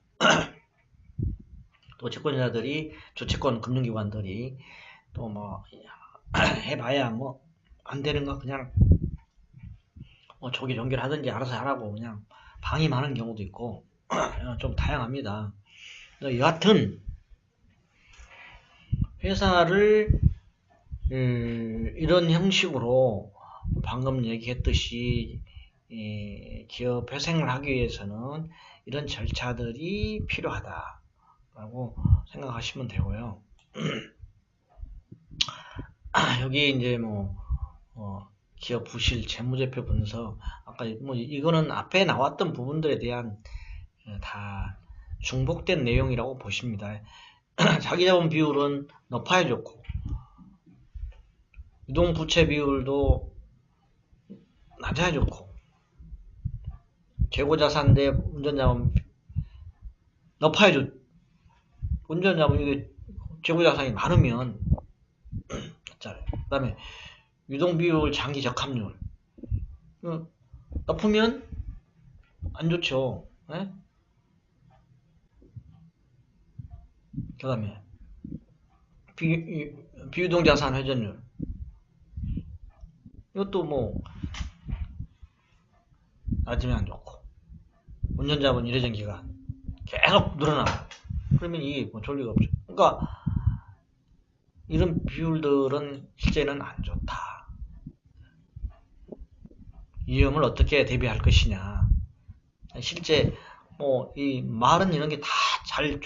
또 채권자들이 주채권 금융기관들이 또 뭐 해봐야 뭐 안 되는 거 그냥 뭐 조기 연결하든지 알아서 하라고 그냥 방임하는 경우도 있고 좀 다양합니다. 여하튼 회사를 이런 형식으로 방금 얘기했듯이 기업 회생을 하기 위해서는 이런 절차들이 필요하다라고 생각하시면 되고요. 여기 이제 기업 부실 재무제표 분석 아까 이거는 앞에 나왔던 부분들에 대한 다 중복된 내용이라고 보십니다. 자기자본 비율은 높아야 좋고 유동부채 비율도 낮아야 좋고 재고자산 대 운전자본 높아야 좋. 운전자본 이게 재고자산이 많으면 그 다음에 유동비율 장기 적합률 높으면 안 좋죠. 네? 그 다음에 비유동자산 회전율 이것도 낮으면 안 좋고 운전자분 일회전 기간 계속 늘어나고 그러면 이게 좋을 리가 없죠. 그러니까 이런 비율들은 실제는 안 좋다. 위험을 어떻게 대비할 것이냐. 실제 이 말은 이런 게 다 잘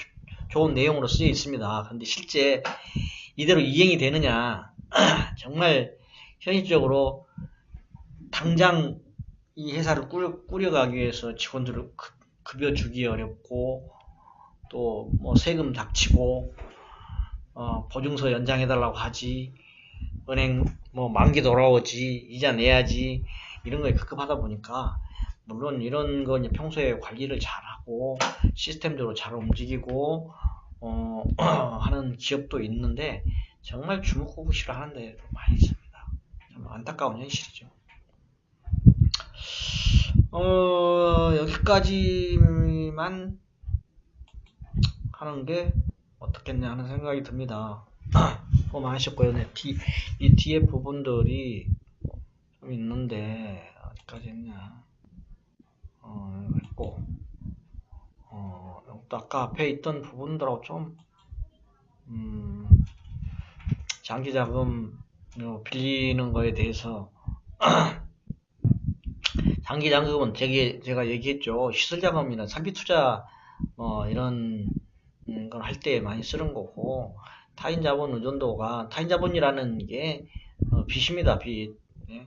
좋은 내용으로 쓰여 있습니다. 그런데 실제 이대로 이행이 되느냐 정말 현실적으로 당장 이 회사를 꾸려가기 위해서 직원들을 급여 주기 어렵고 또 세금 닥치고 보증서 연장해달라고 하지 은행 만기 돌아오지 이자 내야지 이런 거에 급급하다 보니까 물론 이런 거 평소에 관리를 잘하고 시스템적으로 잘 움직이고 하는 기업도 있는데 정말 주먹구구시를 하는 데도 많이 있습니다. 참 안타까운 현실이죠. 여기까지만 하는 게 어떻겠냐 하는 생각이 듭니다. 수고 많으셨고요. 네, 이 뒤에 부분들이 좀 있는데 어디까지 했냐 했고 또 아까 앞에 있던 부분들하고 좀 장기자금 빌리는 거에 대해서 장기자금은 제가 얘기했죠. 시설자금이나 산비투자 이런 걸 할 때 많이 쓰는 거고 타인자본 의존도가 타인자본이라는 게 빚입니다. 빚. 예.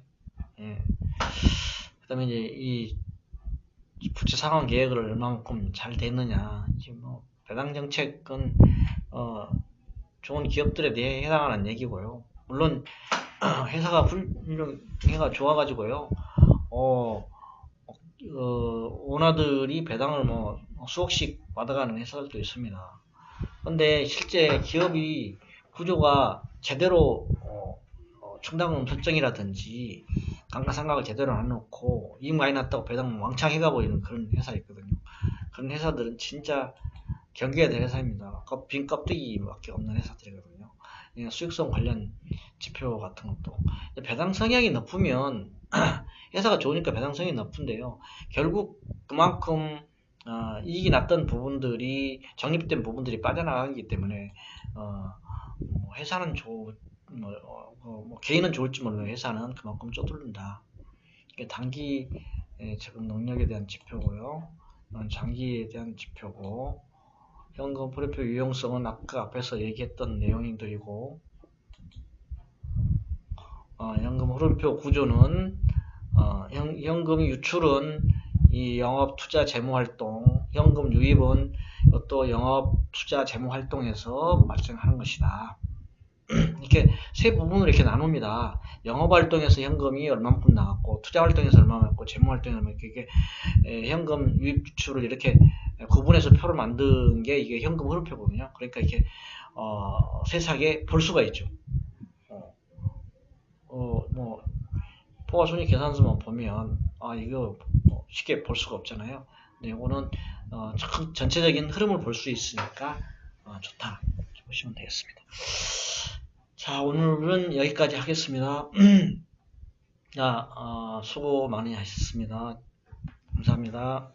그 다음에 이제 이 부채 상환 계획을 얼마만큼 잘 됐느냐. 지금 배당 정책은 좋은 기업들에 대해 해당하는 얘기고요. 물론 회사가 회사가 좋아가지고요. 오너들이 배당을 수억씩 받아가는 회사들도 있습니다. 근데 실제 기업이 구조가 제대로 충당금 설정이라든지 감가상각을 제대로 안 놓고 이익 많이 났다고 배당 왕창 해가버리는 그런 회사 있거든요. 그런 회사들은 진짜 경계해야 될 회사입니다. 빈 껍데기밖에 없는 회사들이거든요. 그냥 수익성 관련 지표 같은 것도 배당 성향이 높으면 회사가 좋으니까 배당성이 높은데요. 결국 그만큼 이익이 났던 부분들이 적립된 부분들이 빠져나가기 때문에 회사는 개인은 좋을지 모르는 회사는 그만큼 쪼들른다. 이게 단기 적응 능력에 대한 지표고요. 장기에 대한 지표고 현금 프로필 유용성은 아까 앞에서 얘기했던 내용들이고 현금 흐름표 구조는 현금 유출은 이 영업 투자 재무 활동, 현금 유입은 또 영업 투자 재무 활동에서 발생하는 것이다. 이렇게 세 부분으로 이렇게 나눕니다. 영업 활동에서 현금이 얼마만큼 나갔고, 투자 활동에서 얼마 나갔고, 재무 활동에서 얼마, 이렇게 현금 유입 유출을 이렇게 구분해서 표를 만든 게 이게 현금 흐름표거든요. 그러니까 이렇게 세세하게 볼 수가 있죠. 뭐 포괄손익 계산서만 보면 이거 쉽게 볼 수가 없잖아요. 근데 이거는 전체적인 흐름을 볼 수 있으니까 좋다 보시면 되겠습니다. 자, 오늘은 여기까지 하겠습니다. 자, 수고 많이 하셨습니다. 감사합니다.